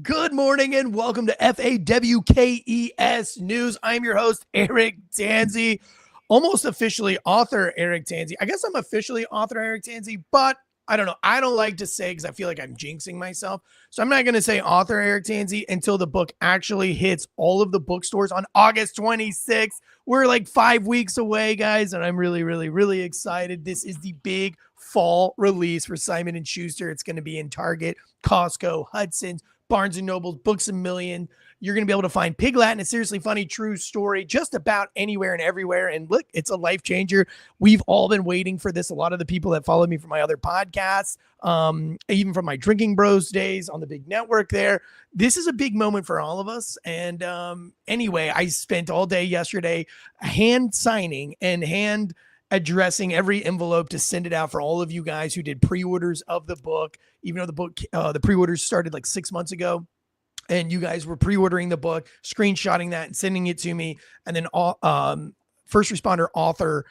Good morning and welcome to FAWKES News. I'm your host, Eric Tansey, almost officially author Eric Tansey. I guess I'm officially author Eric Tansey, but I don't know. I don't like to say because I feel like I'm jinxing myself. So I'm not going to say author Eric Tansey until the book actually hits all of the bookstores on August 26th. We're like 5 weeks away, guys, and I'm really excited. This is the big fall release for Simon & Schuster. It's going to be in Target, Costco, Hudson's, Barnes & Noble's, Books A Million. You're going to be able to find Pig Latin, a seriously funny true story, just about anywhere and everywhere. And look, it's a life changer. We've all been waiting for this. A lot of the people that follow me from my other podcasts, even from my Drinking Bros days on the big network there, this is a big moment for all of us. And anyway, I spent all day yesterday hand signing and hand addressing every envelope to send it out for all of you guys who did pre-orders of the book, even though the book, the pre-orders started like 6 months ago. And you guys were pre-ordering the book, screenshotting that and sending it to me. And then first responder author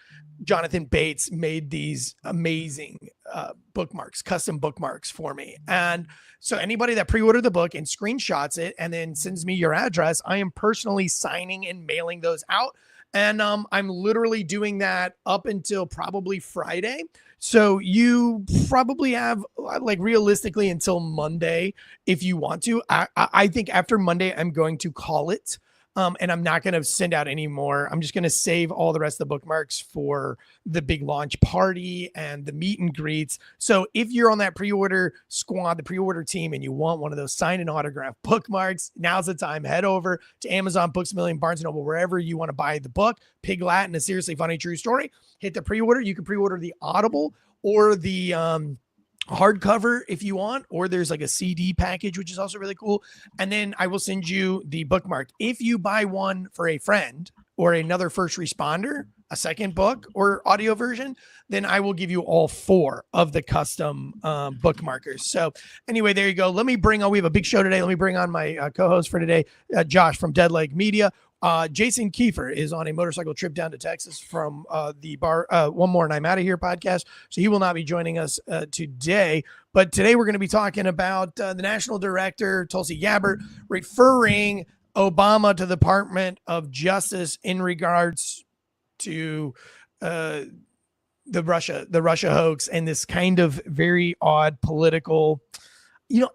Jonathan Bates made these amazing bookmarks, custom bookmarks for me. And so anybody that pre-ordered the book and screenshots it and then sends me your address, I am personally signing and mailing those out. And I'm literally doing that up until probably Friday. So you probably have like realistically until Monday if you want to. I think after Monday, I'm going to call it. And I'm not going to send out any more. I'm just going to save all the rest of the bookmarks for the big launch party and the meet and greets. So if you're on that pre-order squad, the pre-order team, and you want one of those signed and autographed bookmarks, now's the time. Head over to Amazon, Books A Million, Barnes & Noble, wherever you want to buy the book, Pig Latin, a seriously funny true story. Hit the pre-order. You can pre-order the Audible or the hardcover if you want, or there's like a CD package, which is also really cool. And then I will send you the bookmark. If you buy one for a friend or another first responder, a second book or audio version, then I will give you all 4 of the custom bookmarkers. So anyway, there you go. Let me bring on, we have a big show today. Let me bring on my co-host for today, Josh from Dead Leg Media. Jason Kiefer is on a motorcycle trip down to Texas from the bar, One More and I'm Out of Here podcast. So he will not be joining us today. But today we're going to be talking about the national director, Tulsi Gabbard, referring Obama to the Department of Justice in regards to the Russia hoax and this kind of very odd political.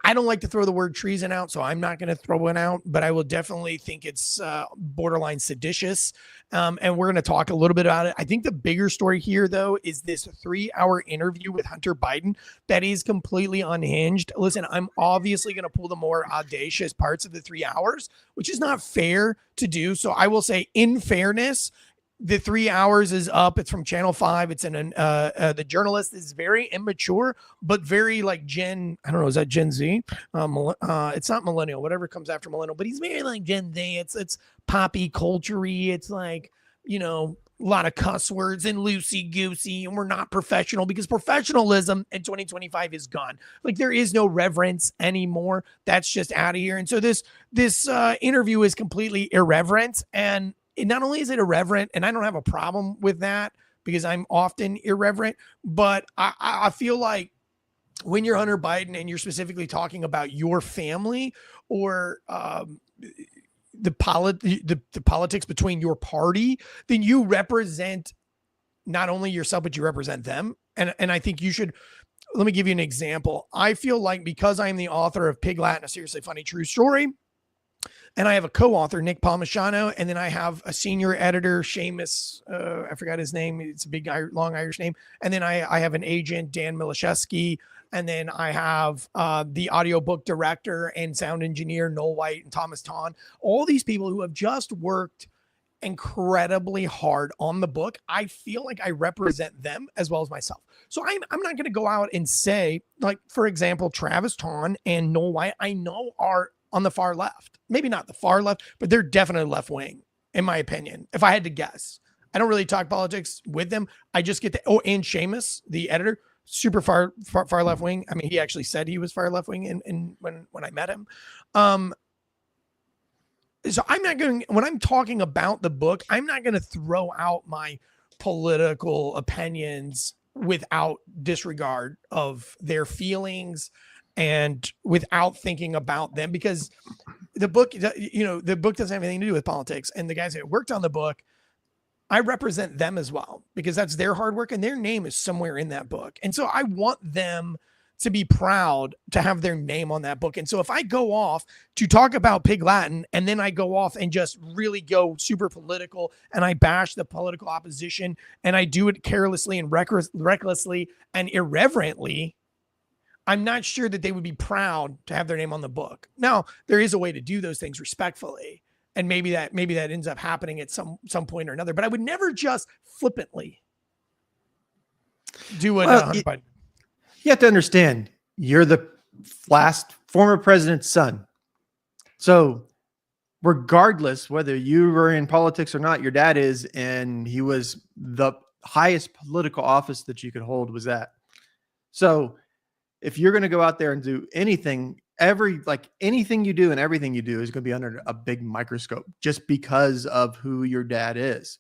I don't like to throw the word treason out, so I'm not going to throw it out, but I will definitely think it's borderline seditious. And we're going to talk a little bit about it. I think the bigger story here, though, is this 3-hour interview with Hunter Biden that is completely unhinged. Listen, I'm obviously going to pull the more audacious parts of the 3 hours, which is not fair to do. So I will say, in fairness, the 3 hours is up. It's from Channel 5. It's the journalist is very immature, but very like Gen, I don't know, is that Gen Z? It's not millennial, whatever comes after millennial, but he's very like Gen Z. It's poppy culture-y. It's like, a lot of cuss words and loosey-goosey, and we're not professional because professionalism in 2025 is gone. Like there is no reverence anymore. That's just out of here. And so this interview is completely irreverent, and not only is it irreverent, and I don't have a problem with that because I'm often irreverent, but I feel like when you're Hunter Biden and you're specifically talking about your family or the politics between your party, then you represent not only yourself, but you represent them. And I think you should. Let me give you an example. I feel like because I'm the author of Pig Latin, a seriously funny true story, and I have a co-author, Nick Palmisano, and then I have a senior editor, Seamus, I forgot his name. It's a big, long Irish name. And then I have an agent, Dan Milishevsky. And then I have the audiobook director and sound engineer, Noel White and Thomas Ton. All these people who have just worked incredibly hard on the book. I feel like I represent them as well as myself. So I'm not going to go out and say, like, for example, Travis Ton and Noel White, I know are on the far left, maybe not the far left, but they're definitely left wing, in my opinion. If I had to guess, I don't really talk politics with them. I just get and Seamus, the editor, super far left wing. I mean, he actually said he was far left wing in when I met him. So I'm not going, when I'm talking about the book, I'm not going to throw out my political opinions without disregard of their feelings and without thinking about them, because the book, the book doesn't have anything to do with politics. And the guys that worked on the book, I represent them as well, because that's their hard work and their name is somewhere in that book. And so I want them to be proud to have their name on that book. And so if I go off to talk about Pig Latin and then I go off and just really go super political and I bash the political opposition and I do it carelessly and recklessly and irreverently, I'm not sure that they would be proud to have their name on the book. Now, there is a way to do those things respectfully. And maybe that ends up happening at some point or another, but I would never just flippantly do what Hunter Biden. You have to understand, you're the last former president's son. So regardless whether you were in politics or not, your dad is, and he was the highest political office that you could hold was that. So if you're going to go out there and do anything, anything you do and everything you do is going to be under a big microscope just because of who your dad is.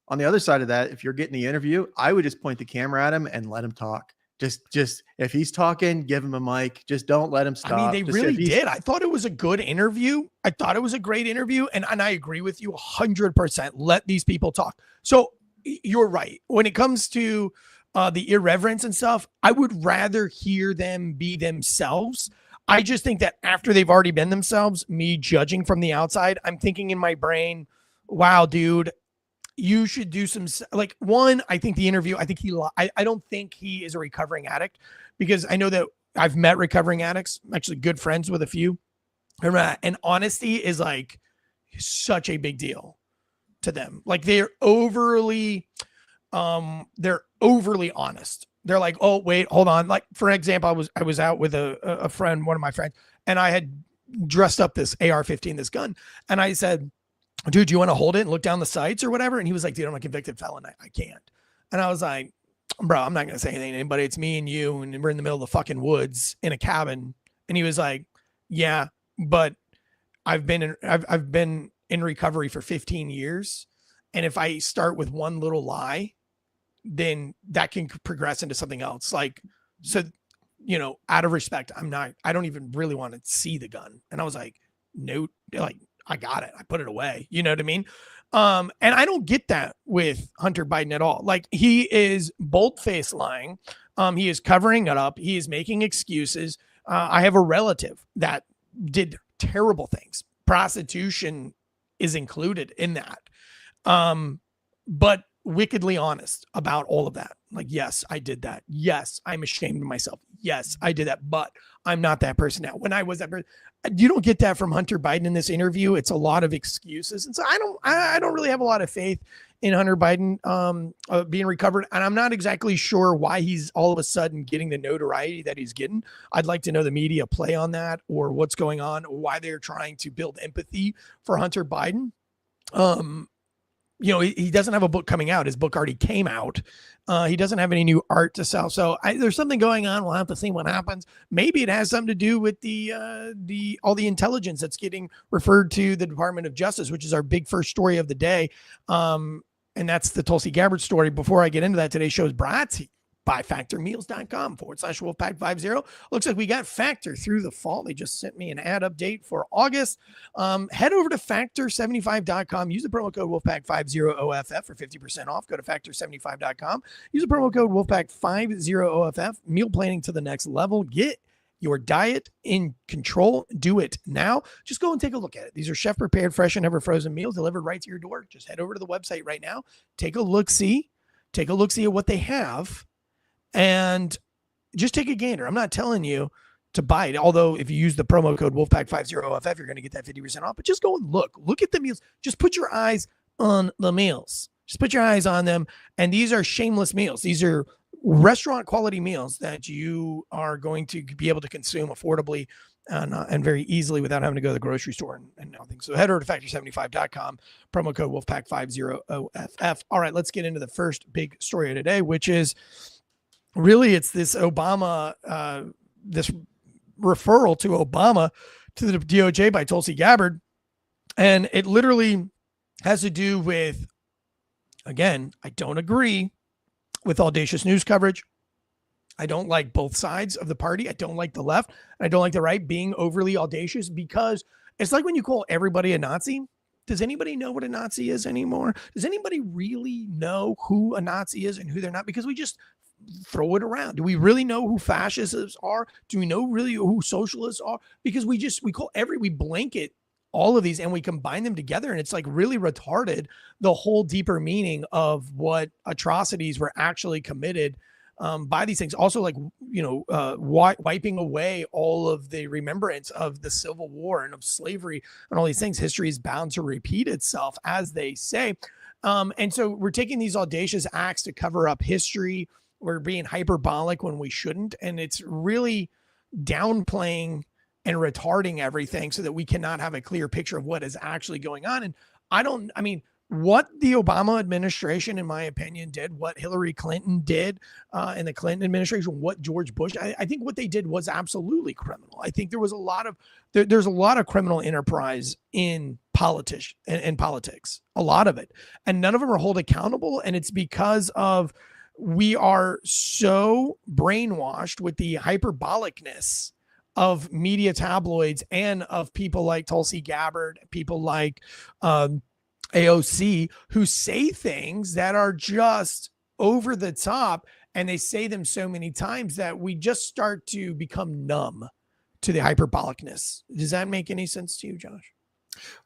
On the other side of that, if you're getting the interview, I would just point the camera at him and let him talk. Just if he's talking, give him a mic. Just don't let him stop. I mean, they really did. I thought it was a good interview. I thought it was a great interview. And I agree with you 100%. Let these people talk. So you're right. When it comes to the irreverence and stuff, I would rather hear them be themselves. I just think that after they've already been themselves, me judging from the outside, I'm thinking in my brain, wow, dude, you should do some, like, one, I think the interview, I don't think he is a recovering addict, because I know that I've met recovering addicts. I'm actually good friends with a few, and honesty is like such a big deal to them. Like they're overly honest. They're like, oh, wait, hold on. Like, for example, I was out with a friend, one of my friends, and I had dressed up this AR-15, this gun. And I said, dude, do you want to hold it and look down the sights or whatever? And he was like, dude, I'm a convicted felon. I can't. And I was like, bro, I'm not going to say anything to anybody. It's me and you. And we're in the middle of the fucking woods in a cabin. And he was like, yeah, but I've been in recovery for 15 years. And if I start with one little lie, then that can progress into something else. Like, so, out of respect, I don't even really want to see the gun. And I was like, no, like, I got it. I put it away. You know what I mean? And I don't get that with Hunter Biden at all. Like, he is bold-faced lying. He is covering it up. He is making excuses. I have a relative that did terrible things. Prostitution is included in that. But wickedly honest about all of that. Like, yes, I did that. Yes, I'm ashamed of myself. Yes, I did that, but I'm not that person now. When I was that person, you don't get that from Hunter Biden in this interview. It's a lot of excuses. And so I don't really have a lot of faith in Hunter Biden being recovered. And I'm not exactly sure why he's all of a sudden getting the notoriety that he's getting. I'd like to know the media play on that, or what's going on, or why they're trying to build empathy for Hunter Biden. He doesn't have a book coming out. His book already came out. He doesn't have any new art to sell. So there's something going on. We'll have to see what happens. Maybe it has something to do with all the intelligence that's getting referred to the Department of Justice, which is our big first story of the day. And that's the Tulsi Gabbard story. Before I get into that, today's show is brought to you by factormeals.com/wolfpack50. Looks like we got Factor through the fall. They just sent me an ad update for August. Head over to factor75.com. Use the promo code wolfpack50OFF for 50% off. Go to factor75.com. Use the promo code wolfpack50OFF. Meal planning to the next level. Get your diet in control. Do it now. Just go and take a look at it. These are chef prepared, fresh and ever frozen meals delivered right to your door. Just head over to the website right now. Take a look-see. Take a look-see at what they have. And just take a gander. I'm not telling you to buy it, although if you use the promo code wolfpack50OFF, you're going to get that 50% off. But just go and look at the meals. Just put your eyes on the meals. Just put your eyes on them. And these are shameless meals. These are restaurant quality meals that you are going to be able to consume affordably and very easily without having to go to the grocery store and nothing. So head over to factor75.com, promo code wolfpack50OFF. All right, let's get into the first big story of today, which is really, it's this Obama, this referral to Obama to the DOJ by Tulsi Gabbard. And it literally has to do with, again, I don't agree with audacious news coverage. I don't like both sides of the party. I don't like the left. I don't like the right being overly audacious, because it's like when you call everybody a Nazi. Does anybody know what a Nazi is anymore? Does anybody really know who a Nazi is and who they're not? Because we just throw it around. Do we really know who fascists are? Do we know really who socialists are? Because we blanket all of these and we combine them together, and it's like really retarded the whole deeper meaning of what atrocities were actually committed by these things. Also, like, wiping away all of the remembrance of the Civil War and of slavery and all these things. History is bound to repeat itself, as they say. And so we're taking these audacious acts to cover up history. We're being hyperbolic when we shouldn't. And it's really downplaying and retarding everything so that we cannot have a clear picture of what is actually going on. And what the Obama administration, in my opinion, did, what Hillary Clinton did in the Clinton administration, what George Bush, I think what they did was absolutely criminal. I think there's a lot of criminal enterprise in politics, a lot of it. And none of them are held accountable. And it's because of we are so brainwashed with the hyperbolicness of media tabloids and of people like Tulsi Gabbard, people like AOC, who say things that are just over the top, and they say them so many times that we just start to become numb to the hyperbolicness. Does that make any sense to you, Josh?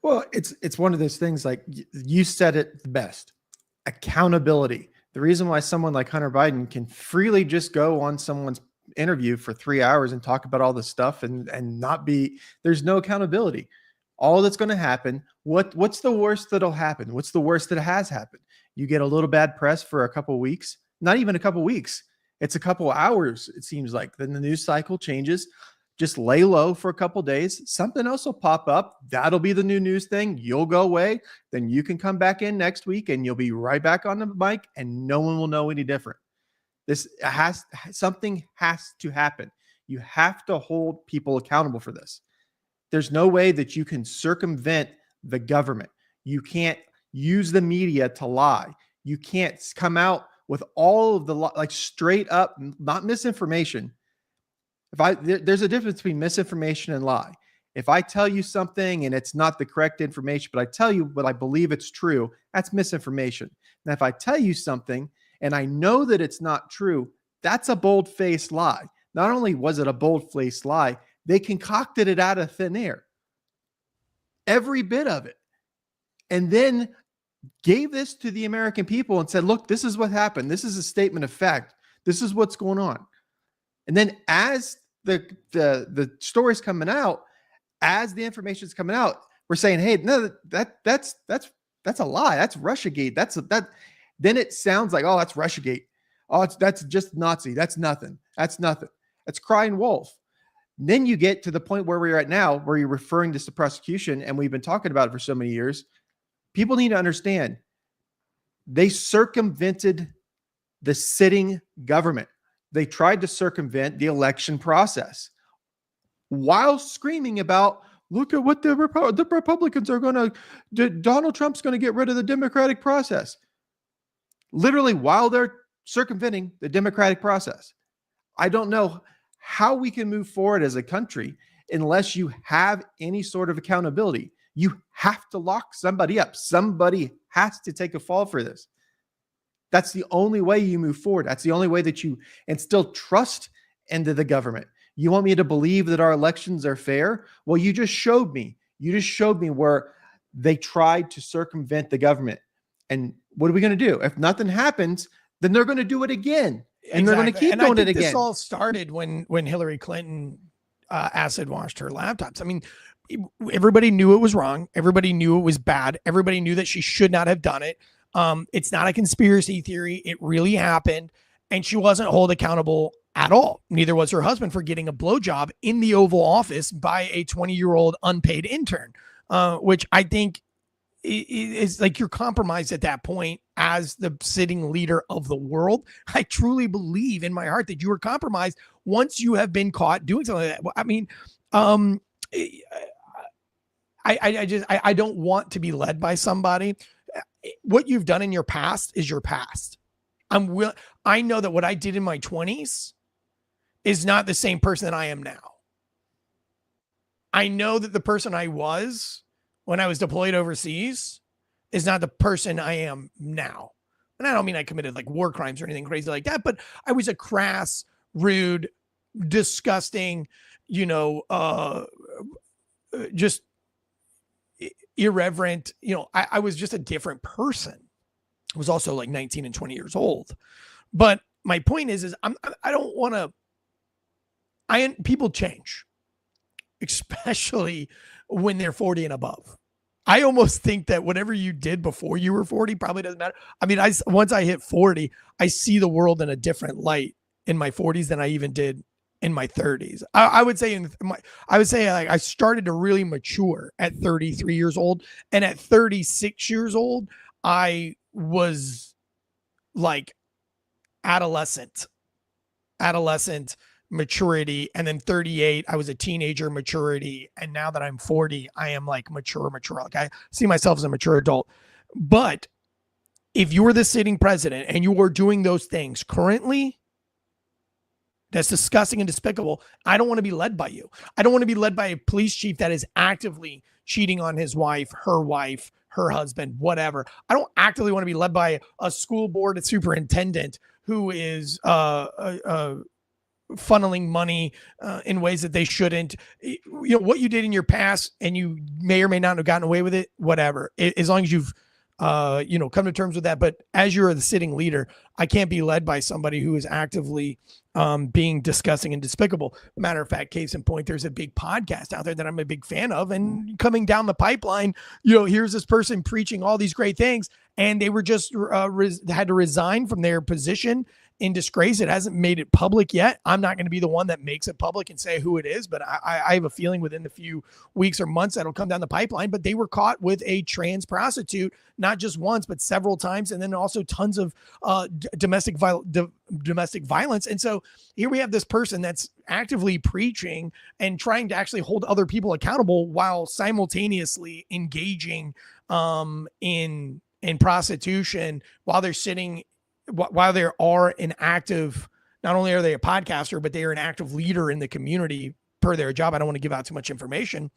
Well, it's one of those things, like you said it the best. Accountability. The reason why someone like Hunter Biden can freely just go on someone's interview for 3 hours and talk about all this stuff and not be, there's no accountability. All that's going to happen, what's the worst that'll happen? What's the worst that has happened? You get a little bad press for a couple of weeks, not even a couple of weeks. It's a couple of hours, it seems like. Then the news cycle changes. Just lay low for a couple of days. Something else will pop up. That'll be the new news thing. You'll go away. Then you can come back in next week and you'll be right back on the mic and no one will know any different. Something has to happen. You have to hold people accountable for this. There's no way that you can circumvent the government. You can't use the media to lie. You can't come out with all of the like straight up, not misinformation. There's a difference between misinformation and lie. If I tell you something and it's not the correct information, but I tell you what I believe it's true, that's misinformation. Now, if I tell you something and I know that it's not true, that's a bold-faced lie. Not only was it a bold-faced lie, they concocted it out of thin air. Every bit of it. And then gave this to the American people and said, look, this is what happened. This is a statement of fact. This is what's going on. And then as the story's coming out, as the information is coming out, we're saying, hey, no, that's a lie. That's Russiagate. Then it sounds like, oh, that's Russiagate. Oh, that's just Nazi. That's nothing. That's crying wolf. And then you get to the point where we're at now, where you're referring this to prosecution, and we've been talking about it for so many years. People need to understand they circumvented the sitting government. They tried to circumvent the election process while screaming about, look at what the Republicans are going to, Donald Trump's going to get rid of the democratic process. Literally while they're circumventing the democratic process. I don't know how we can move forward as a country unless you have any sort of accountability. You have to lock somebody up. Somebody has to take a fall for this. That's the only way you move forward. That's the only way that you instill trust into the government. You want me to believe that our elections are fair? Well, you just showed me. You just showed me where they tried to circumvent the government. And what are we going to do? If nothing happens, then they're going to do it again. And they're going to keep doing it again. This all started when Hillary Clinton acid washed her laptops. I mean, everybody knew it was wrong. Everybody knew it was bad. Everybody knew that she should not have done it. It's not a conspiracy theory. It really happened. And she wasn't held accountable at all. Neither was her husband for getting a blowjob in the Oval Office by a 20-year-old unpaid intern, which I think is like you're compromised at that point as the sitting leader of the world. I truly believe in my heart that you are compromised once you have been caught doing something like that. I mean, I don't want to be led by somebody. What you've done in your past is your past. I know that what I did in my 20s is not the same person that I am now. I know that the person I was when I was deployed overseas is not the person I am now. And I don't mean I committed like war crimes or anything crazy like that, but I was a crass, rude, disgusting, just irreverent, I was just a different person. I was also like 19 and 20 years old. But my point is I don't want to, people change, especially when they're 40 and above. I almost think that whatever you did before you were 40 probably doesn't matter. I mean, once I hit 40, I see the world in a different light in my 40s than I even did in my 30s. I would say like I started to really mature at 33 years old, and at 36 years old, I was like adolescent maturity, and then 38 I was a teenager maturity, and now that I'm 40 I am like mature. Like I see myself as a mature adult. But if you're the sitting president and you are doing those things currently, that's disgusting and despicable. I don't want to be led by you. I don't want to be led by a police chief that is actively cheating on his wife, her husband, whatever. I don't actively want to be led by a school board superintendent who is funneling money in ways that they shouldn't. What you did in your past, and you may or may not have gotten away with it, whatever. As long as you've come to terms with that. But as you're the sitting leader, I can't be led by somebody who is actively being disgusting and despicable. Matter of fact, case in point, there's a big podcast out there that I'm a big fan of, and coming down the pipeline, here's this person preaching all these great things, and they were just had to resign from their position in disgrace. It hasn't made it public yet. I'm not going to be the one that makes it public and say who it is, but I have a feeling within a few weeks or months that'll come down the pipeline. But they were caught with a trans prostitute, not just once, but several times. And then also tons of domestic violence. And so here we have this person that's actively preaching and trying to actually hold other people accountable while simultaneously engaging in prostitution while they're sitting, while they are an active, not only are they a podcaster, but they are an active leader in the community per their job. I don't want to give out too much information,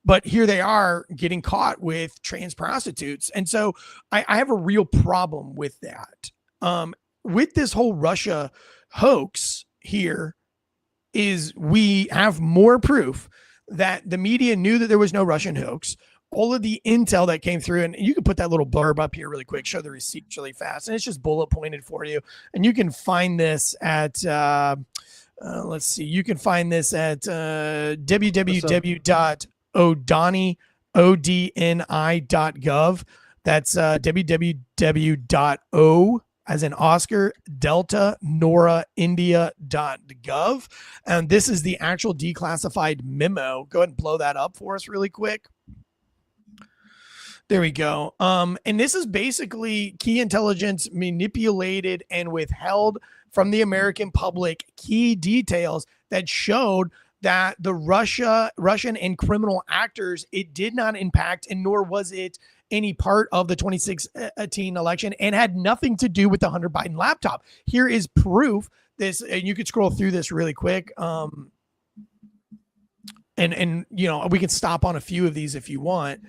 but here they are getting caught with trans prostitutes. And so I have a real problem with that. With this whole Russia hoax here is we have more proof that the media knew that there was no Russian hoax. All of the intel that came through, and you can put that little blurb up here really quick, show the receipts really fast, and it's just bullet pointed for you. And you can find this at, let's see, you can find this at www.odni.gov. That's www.o as in Oscar Delta Nora India.gov. And this is the actual declassified memo. Go ahead and blow that up for us really quick. There we go. And this is basically key intelligence manipulated and withheld from the American public key details that showed that the Russian and criminal actors, it did not impact, and nor was it any part of the 2016 election, and had nothing to do with the Hunter Biden laptop. Here is proof. This, and you could scroll through this really quick. And we can stop on a few of these if you want.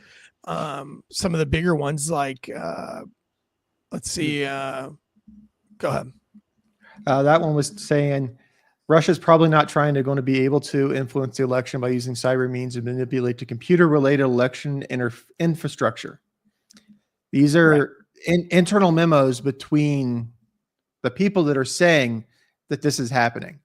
Some of the bigger ones, like let's see, go ahead. That one was saying Russia's probably not going to be able to influence the election by using cyber means to manipulate the computer-related election infrastructure. These are internal memos between the people that are saying that this is happening.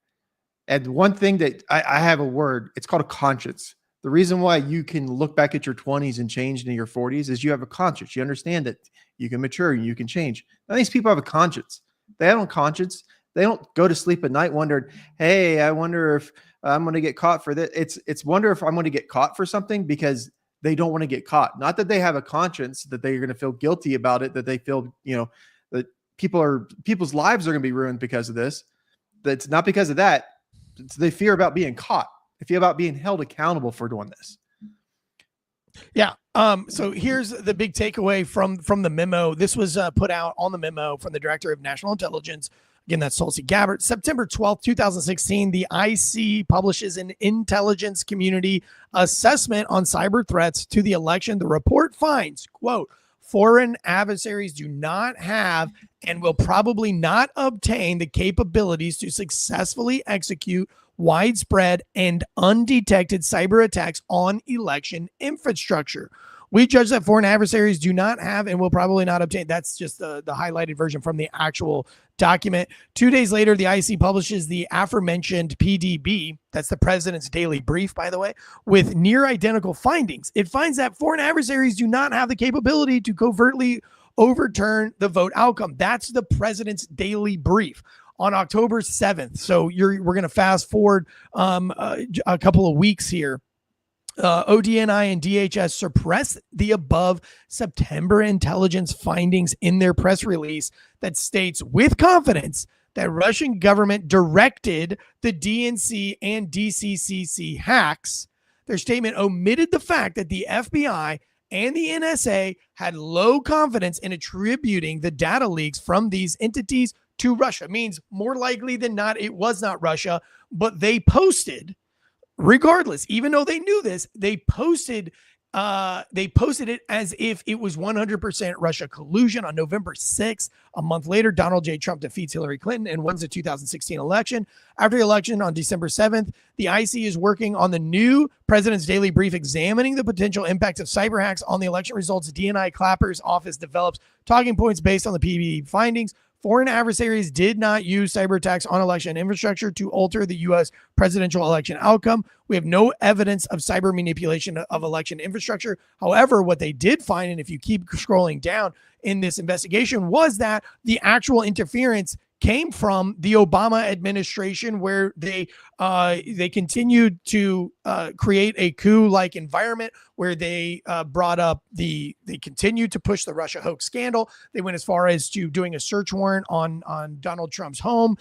And one thing that I have a word, it's called a conscience. The reason why you can look back at your 20s and change into your 40s is you have a conscience. You understand that you can mature and you can change. Now, these people have a conscience. They have a conscience. They don't go to sleep at night wondering, hey, I wonder if I'm going to get caught for this. It's wonder if I'm going to get caught for something, because they don't want to get caught. Not that they have a conscience, that they're going to feel guilty about it, that they feel, that people's lives are going to be ruined because of this. That's not because of that. They fear about being caught. They fear about being held accountable for doing this. Yeah. So here's the big takeaway from the memo. This was put out on the memo from the Director of National Intelligence, Again, that's Tulsi Gabbard. September 12th, 2016, the IC publishes an intelligence community assessment on cyber threats to the election. The report finds, quote, foreign adversaries do not have and will probably not obtain the capabilities to successfully execute widespread and undetected cyber attacks on election infrastructure. We judge that foreign adversaries do not have and will probably not obtain. That's just the highlighted version from the actual document. 2 days later, the IC publishes the aforementioned PDB. That's the president's daily brief, by the way, with near identical findings. It finds that foreign adversaries do not have the capability to covertly overturn the vote outcome. That's the president's daily brief on October 7th. So we're going to fast forward a couple of weeks here. ODNI and DHS suppressed the above September intelligence findings in their press release that states with confidence that Russian government directed the DNC and DCCC hacks. Their statement omitted the fact that the FBI and the NSA had low confidence in attributing the data leaks from these entities to Russia. Means more likely than not, it was not Russia, but they posted, regardless, even though they knew this, they posted it as if it was 100% Russia collusion on November 6th. A month later, Donald J. Trump defeats Hillary Clinton and wins the 2016 election. After the election on December 7th, the IC is working on the new president's daily brief examining the potential impacts of cyber hacks on the election results. DNI Clapper's office develops talking points based on the PBE findings. Foreign adversaries did not use cyber attacks on election infrastructure to alter the U.S. presidential election outcome. We have no evidence of cyber manipulation of election infrastructure. However, what they did find, and if you keep scrolling down in this investigation, was that the actual interference came from the Obama administration, where they continued to create a coup-like environment where they they continued to push the Russia hoax scandal. They went as far as to doing a search warrant on Donald Trump's home,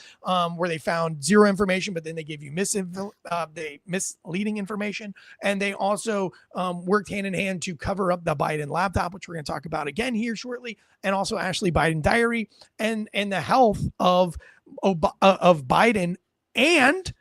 where they found zero information, but then they gave you misleading information. And they also worked hand in hand to cover up the Biden laptop, which we're going to talk about again here shortly, and also Ashley Biden diary and the health of Biden and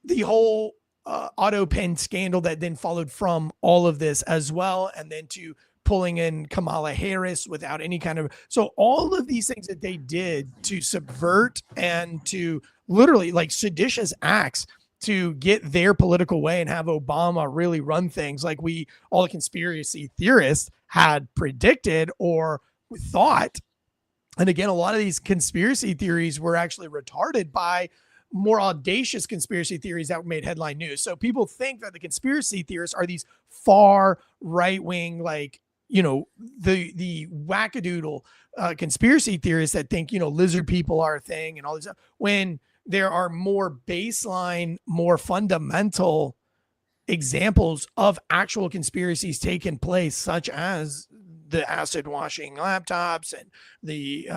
the whole auto pen scandal that then followed from all of this as well, and then to pulling in Kamala Harris without any kind of, so all of these things that they did to subvert and to literally like seditious acts to get their political way and have Obama really run things like all the conspiracy theorists had predicted or thought. And again, a lot of these conspiracy theories were actually retarded by more audacious conspiracy theories that made headline news. So people think that the conspiracy theorists are these far right-wing, like, the wackadoodle conspiracy theorists that think, lizard people are a thing and all this stuff, when there are more baseline, more fundamental examples of actual conspiracies taking place, such as the acid washing laptops and the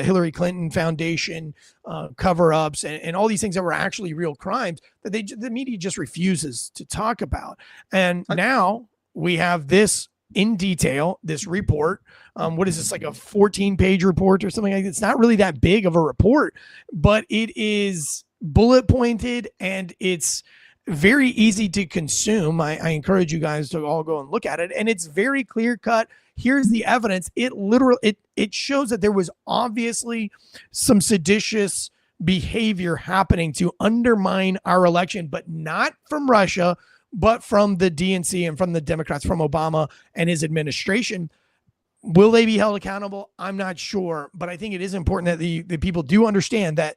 Hillary Clinton Foundation cover-ups and all these things that were actually real crimes that the media just refuses to talk about. And now we have this in detail, this report. What is this, like a 14-page report or something like that? It's not really that big of a report, but it is bullet pointed and it's very easy to consume. I encourage you guys to all go and look at it. And it's very clear cut. Here's the evidence. It shows that there was obviously some seditious behavior happening to undermine our election, but not from Russia, but from the DNC and from the Democrats, from Obama and his administration. Will they be held accountable? I'm not sure, but I think it is important that the people do understand that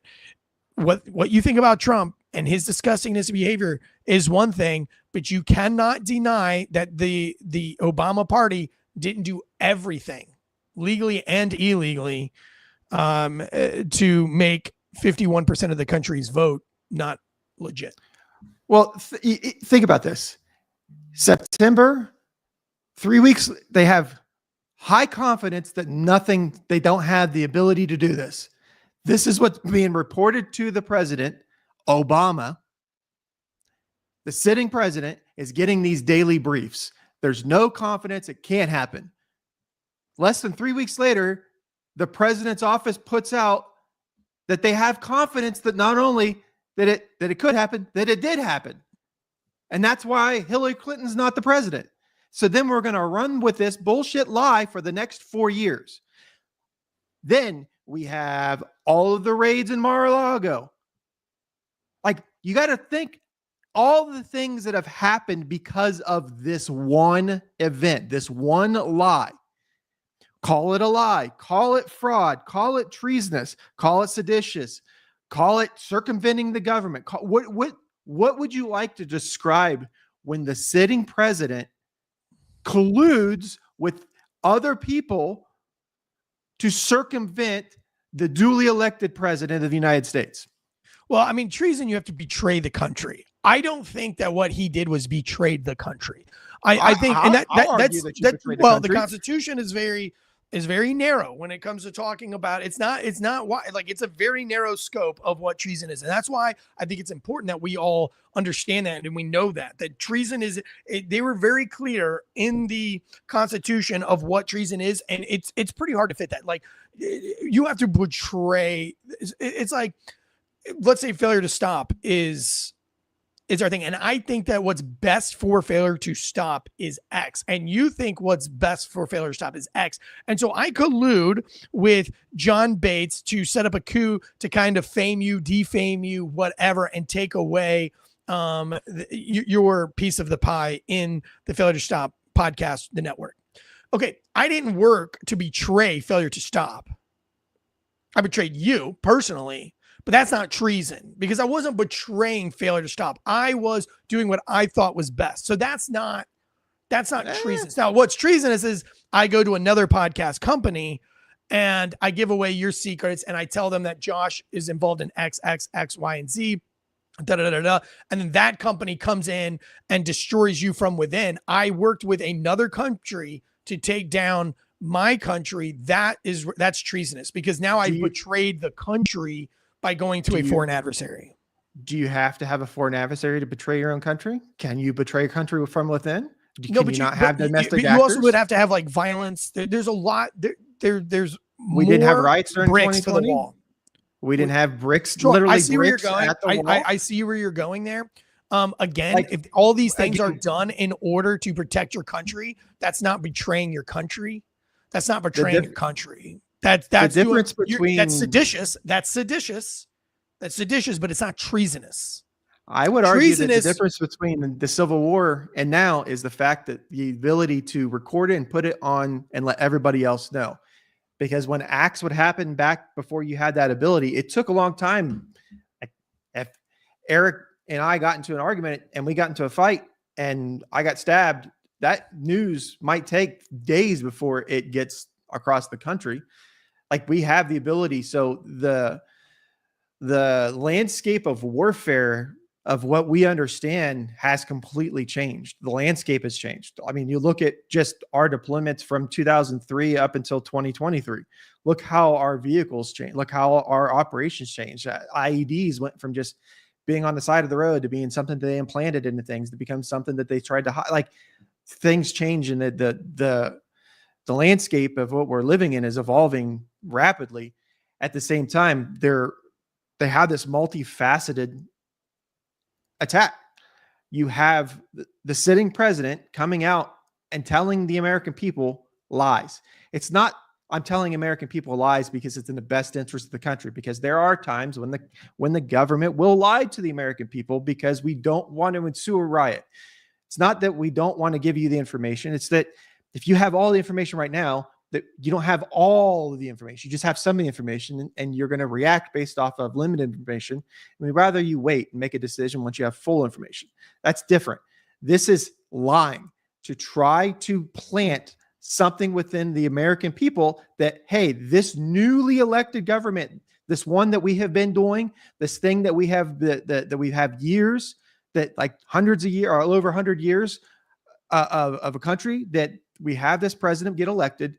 what you think about Trump and his disgustingness behavior is one thing, but you cannot deny that the Obama party didn't do everything legally and illegally to make 51% of the country's vote not legit. Well, think about this. September, 3 weeks, they have high confidence that they don't have the ability to do this. This is what's being reported to the president, Obama. The sitting president is getting these daily briefs. There's no confidence it can't happen. Less than 3 weeks later, the president's office puts out that they have confidence that not only that it could happen, that it did happen. And that's why Hillary Clinton's not the president. So then we're going to run with this bullshit lie for the next 4 years. Then we have all of the raids in Mar-a-Lago. Like, you got to think all the things that have happened because of this one event, this one lie. Call it a lie, call it fraud, call it treasonous, call it seditious, call it circumventing the government. What would you like to describe when the sitting president colludes with other people to circumvent the duly elected president of the United States? Well, I mean, treason, you have to betray the country. I don't think that what he did was betrayed the country. I think, and the Constitution is very narrow when it comes to talking about it's not like it's a very narrow scope of what treason is. And that's why I think it's important that we all understand that and we know that treason is, they were very clear in the Constitution of what treason is. And it's pretty hard to fit that. Like, you have to betray. It's like, let's say failure to stop is our thing. And I think that what's best for failure to stop is X. And you think what's best for failure to stop is X. And so I collude with John Bates to set up a coup to kind of fame you, defame you, whatever, and take away your piece of the pie in the Failure to Stop podcast, the network. Okay, I didn't work to betray failure to stop. I betrayed you personally. But that's not treason, because I wasn't betraying failure to stop. I was doing what I thought was best. So that's not treason. Now, what's treasonous is I go to another podcast company and I give away your secrets and I tell them that Josh is involved in X, X, X, Y, and Z. Da, da, da, da, and then that company comes in and destroys you from within. I worked with another country to take down my country. That's treasonous, because now I betrayed the country by going to a foreign adversary. Do you have to have a foreign adversary to betray your own country? Can you betray a country from within? You not have domestic actors? You also would have to have like violence. There's a lot. There's we didn't have rights during bricks for the wall. We didn't have bricks. Sure, literally, I see bricks where you're going. I see where you're going there. Again, like, if all these things are done in order to protect your country, that's not betraying your country. That's not betraying your country. That's the difference between that's seditious. That's seditious, but it's not treasonous. I would argue that the difference between the Civil War and now is the fact that the ability to record it and put it on and let everybody else know. Because when acts would happen back before you had that ability, it took a long time. If Eric and I got into an argument and we got into a fight and I got stabbed, that news might take days before it gets across the country. Like, we have the ability. So the landscape of warfare of what we understand has completely changed. The landscape has changed. I mean, you look at just our deployments from 2003 up until 2023. Look how our vehicles changed. Look how our operations changed. IEDs went from just being on the side of the road to being something that they implanted into things to become something that they tried to hide. Like, things change, and the landscape of what we're living in is evolving rapidly. At the same time, they have this multifaceted attack. You have the sitting president coming out and telling the American people lies. It's not, I'm telling American people lies because it's in the best interest of the country, because there are times when the government will lie to the American people because we don't want to ensue a riot. It's not that we don't want to give you the information. It's that if you have all the information right now, that you don't have all of the information. You just have some of the information, and you're going to react based off of limited information. And we'd rather you wait and make a decision once you have full information. That's different. This is lying to try to plant something within the American people that, hey, this newly elected government, this one that we have been doing, this thing that we have, that we have years, that like hundreds of years or over 100 years of a country, that we have this president get elected.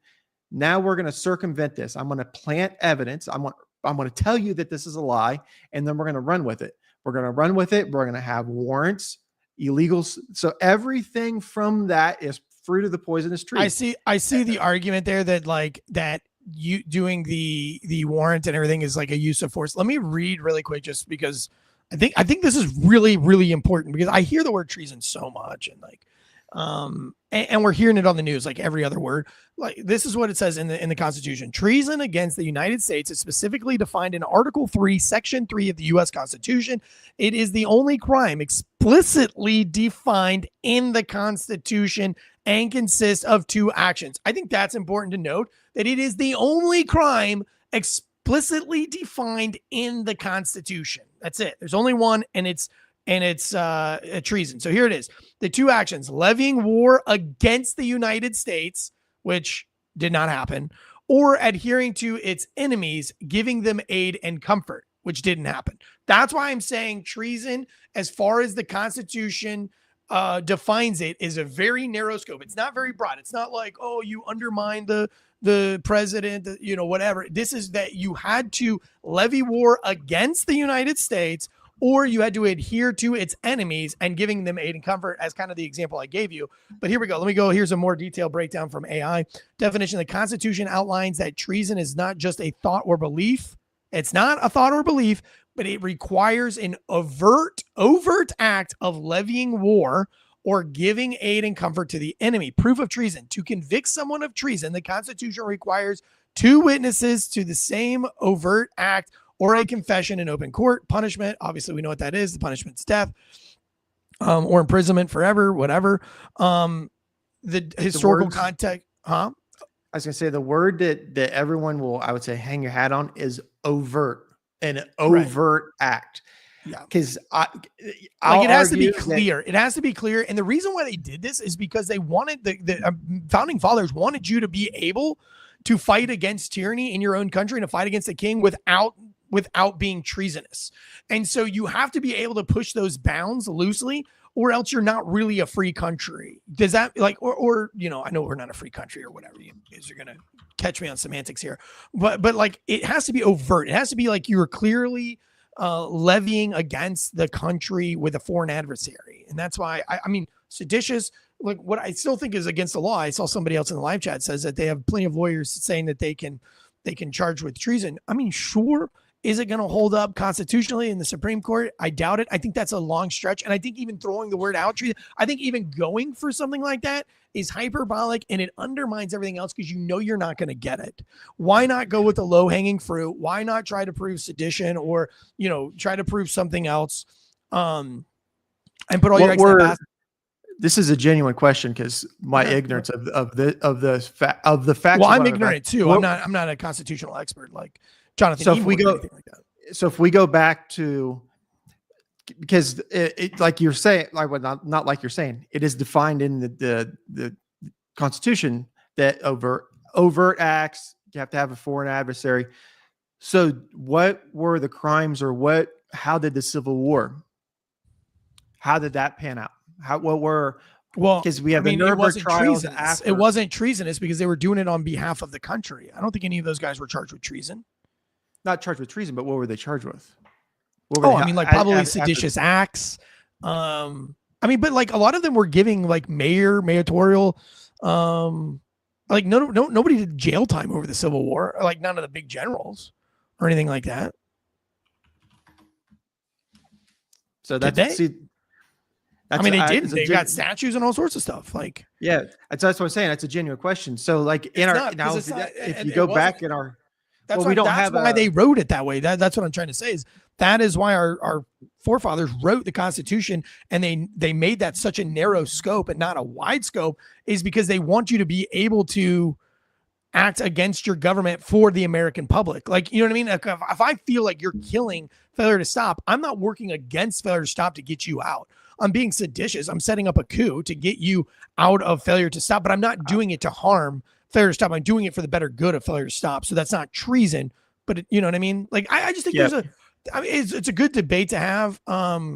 Now we're going to circumvent this. I'm going to plant evidence. I'm going to tell you that this is a lie, and then we're going to run with it. We're going to run with it. We're going to have warrants, illegals. So everything from that is fruit of the poisonous tree. I see the argument there that you doing the warrant and everything is like a use of force. Let me read really quick, just because I think this is really, really important, because I hear the word treason so much, and like, and we're hearing it on the news like every other word. Like, this is what it says in the Constitution. Treason against the United States is specifically defined in Article 3, Section 3 of the U.S. Constitution. It is the only crime explicitly defined in the Constitution and consists of two actions. I think that's important to note, that it is the only crime explicitly defined in the Constitution. That's it. There's only one, and it's treason. So here it is. The two actions: levying war against the United States, which did not happen, or adhering to its enemies, giving them aid and comfort, which didn't happen. That's why I'm saying treason, as far as the Constitution defines it, is a very narrow scope. It's not very broad. It's not like, oh, you undermine the president, you know, whatever. This is that you had to levy war against the United States, or you had to adhere to its enemies and giving them aid and comfort, as kind of the example I gave you. But here we go. Let me go. Here's a more detailed breakdown from AI. Definition: the Constitution outlines that treason is not just a thought or belief. It's not a thought or belief, but it requires an overt act of levying war or giving aid and comfort to the enemy. Proof of treason: to convict someone of treason, the Constitution requires two witnesses to the same overt act or a confession in open court. Punishment: obviously we know what that is. The punishment's death, or imprisonment forever, whatever. The historical context, I was gonna say the word that everyone will, I would say, hang your hat on is overt. An overt act. Yeah, because it has to be clear. It has to be clear. And the reason why they did this is because they wanted the founding fathers wanted you to be able to fight against tyranny in your own country and to fight against the king without being treasonous. And so you have to be able to push those bounds loosely, or else you're not really a free country. Does that, like, or you know, I know we're not a free country or whatever. You guys are gonna catch me on semantics here, but like, it has to be overt. It has to be like you're clearly levying against the country with a foreign adversary. And that's why I mean, seditious, like, what I still think is against the law. I saw somebody else in the live chat says that they have plenty of lawyers saying that they can charge with treason. I mean, sure. Is it going to hold up constitutionally in the Supreme Court? I doubt it. I think that's a long stretch. And I think even throwing the word out, I think even going for something like that is hyperbolic, and it undermines everything else, because you know you're not going to get it. Why not go with the low hanging fruit? Why not try to prove sedition, or, you know, try to prove something else, and put all your eggs in that basket? This is a genuine question, because my ignorance of the facts. Well, I'm ignorant too. I'm not a constitutional expert like Jonathan. So if we go back to, because it like you're saying, like, well, not like you're saying, it is defined in the Constitution that overt acts, you have to have a foreign adversary. So what were the crimes, or how did the Civil War, how did that pan out? Because we have the Nuremberg trials after. It wasn't treasonous because they were doing it on behalf of the country. I don't think any of those guys were charged with treason. Not charged with treason, but what were they charged with? I mean, like, probably seditious acts. I mean, but like, a lot of them were giving like mayoral, like nobody did jail time over the Civil War, like none of the big generals or anything like that. So that's, I mean, they did. They got statues and all sorts of stuff. Like, yeah, that's what I'm saying. That's a genuine question. So, like, if you go back in our, that's why they wrote it that way. That's what I'm trying to say, is that is why our forefathers wrote the Constitution, and they made that such a narrow scope and not a wide scope, is because they want you to be able to act against your government for the American public. Like, you know what I mean? Like, if I feel like you're killing failure to stop, I'm not working against failure to stop to get you out. I'm being seditious. I'm setting up a coup to get you out of failure to stop, but I'm not doing it to harm failure to stop. I'm doing it for the better good of failure to stop. So that's not treason, but you know what I mean? Like, I just think it's a good debate to have. But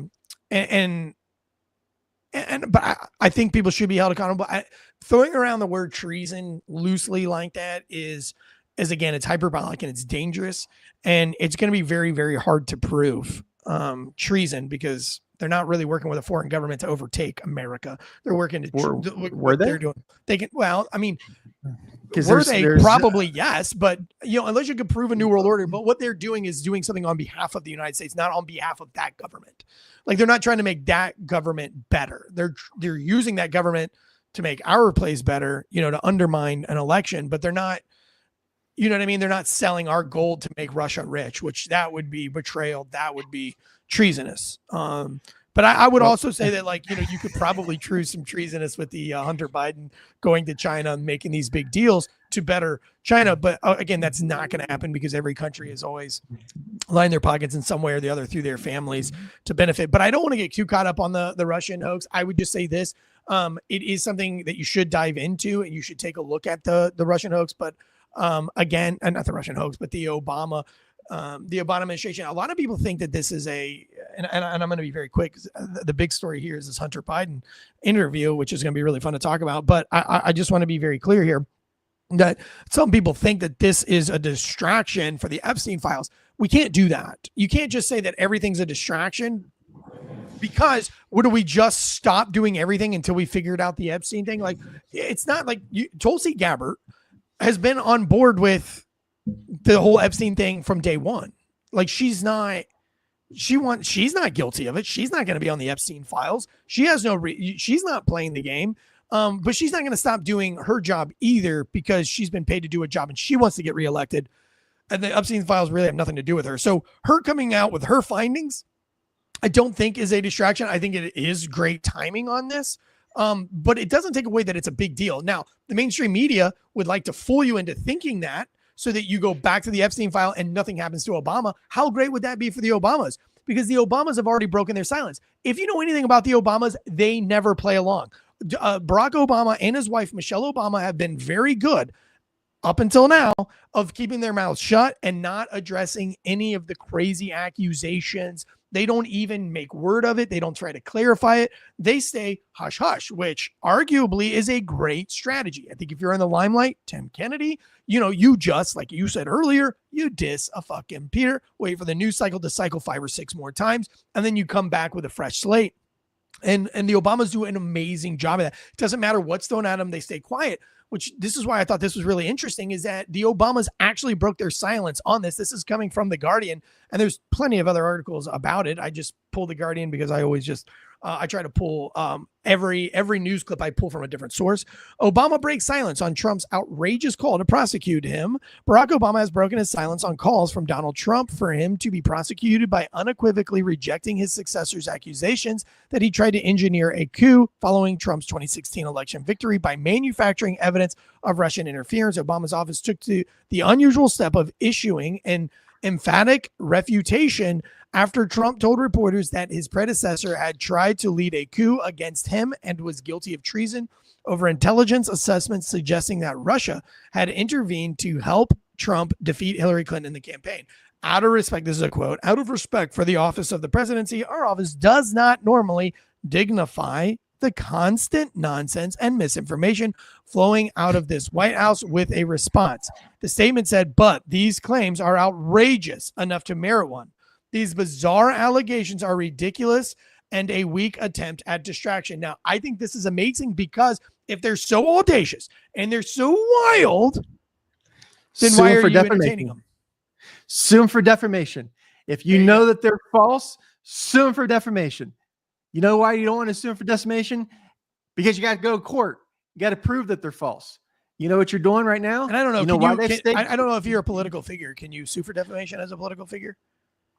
I think people should be held accountable. Throwing around the word treason loosely like that is again, it's hyperbolic and it's dangerous, and it's going to be very, very hard to prove treason, because they're not really working with a foreign government to overtake America. They're working to were they? They're doing. They can. Well, I mean, Were they? Probably yes, but unless you could prove a new world order. But what they're doing is doing something on behalf of the United States, not on behalf of that government. Like, they're not trying to make that government better. They're using that government to make our place better, to undermine an election, but they're not, you know what I mean? They're not selling our gold to make Russia rich, which that would be betrayal. That would be treasonous. But I would also say that, you could probably choose some treasonous with the Hunter Biden going to China and making these big deals to better China. But again, that's not going to happen because every country is always lining their pockets in some way or the other through their families to benefit. But I don't want to get too caught up on the Russian hoax. I would just say this. It is something that you should dive into, and you should take a look at the Russian hoax. But again, not the Russian hoax, but the Obama administration. A lot of people think that this is and I'm going to be very quick. The big story here is this Hunter Biden interview, which is going to be really fun to talk about. But I just want to be very clear here that some people think that this is a distraction for the Epstein files. We can't do that. You can't just say that everything's a distraction, because would we just stop doing everything until we figured out the Epstein thing? Like, it's not like Tulsi Gabbard has been on board with the whole Epstein thing from day one. Like, she's not guilty of it. She's not going to be on the Epstein files. She has she's not playing the game. But she's not going to stop doing her job either, because she's been paid to do a job and she wants to get reelected. And the Epstein files really have nothing to do with her. So her coming out with her findings, I don't think is a distraction. I think it is great timing on this. But it doesn't take away that it's a big deal. Now, the mainstream media would like to fool you into thinking that, so that you go back to the Epstein file and nothing happens to Obama. How great would that be for the Obamas? Because the Obamas have already broken their silence. If you know anything about the Obamas, they never play along. Barack Obama and his wife, Michelle Obama, have been very good up until now of keeping their mouths shut and not addressing any of the crazy accusations. They don't even make word of it. They don't try to clarify it. They stay hush hush, which arguably is a great strategy. I think if you're in the limelight, Tim Kennedy, you just, like you said earlier, you diss a fucking peer, wait for the news cycle to cycle 5 or 6 more times, and then you come back with a fresh slate. And the Obamas do an amazing job of that. It doesn't matter what's thrown at them. They stay quiet, which this is why I thought this was really interesting, is that the Obamas actually broke their silence on this. This is coming from The Guardian, and there's plenty of other articles about it. I just pulled The Guardian because I always just, I try to pull every news clip I pull from a different source. Obama breaks silence on Trump's outrageous call to prosecute him. Barack Obama has broken his silence on calls from Donald Trump for him to be prosecuted by unequivocally rejecting his successor's accusations that he tried to engineer a coup following Trump's 2016 election victory by manufacturing evidence of Russian interference. Obama's office took to the unusual step of issuing an emphatic refutation after Trump told reporters that his predecessor had tried to lead a coup against him and was guilty of treason over intelligence assessments suggesting that Russia had intervened to help Trump defeat Hillary Clinton in the campaign. Out of respect, this is a quote, "Out of respect for the office of the presidency, our office does not normally dignify the constant nonsense and misinformation flowing out of this White House with a response." The statement said, "But these claims are outrageous enough to merit one. These bizarre allegations are ridiculous and a weak attempt at distraction." Now, I think this is amazing, because if they're so audacious and they're so wild, then why are you entertaining them? Sue them for defamation. If you know that they're false, sue them for defamation. You know why you don't want to sue them for defamation? Because you got to go to court. You got to prove that they're false. You know what you're doing right now? And I don't know. I don't know if you're a political figure. Can you sue for defamation as a political figure?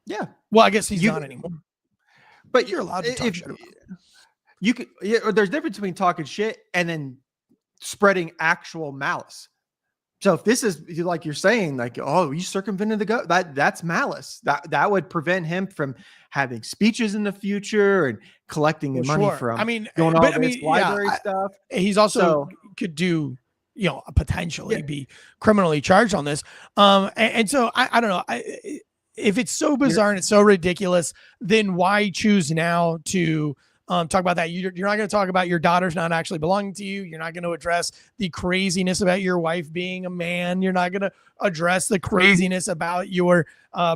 Yeah. Well, I guess he's not anymore. But you're allowed to talk shit about him. You could. Yeah, there's a difference between talking shit and then spreading actual malice. So if this is like you're saying, like, oh, you circumvented the government, that's malice. That would prevent him from having speeches in the future and collecting money from. I mean, going on this library stuff. He's also could do, potentially be criminally charged on this. And so I don't know. If it's so bizarre and it's so ridiculous, then why choose now to talk about that? You're not going to talk about your daughter's not actually belonging to you. You're not going to address the craziness about your wife being a man. You're not going to address the craziness about your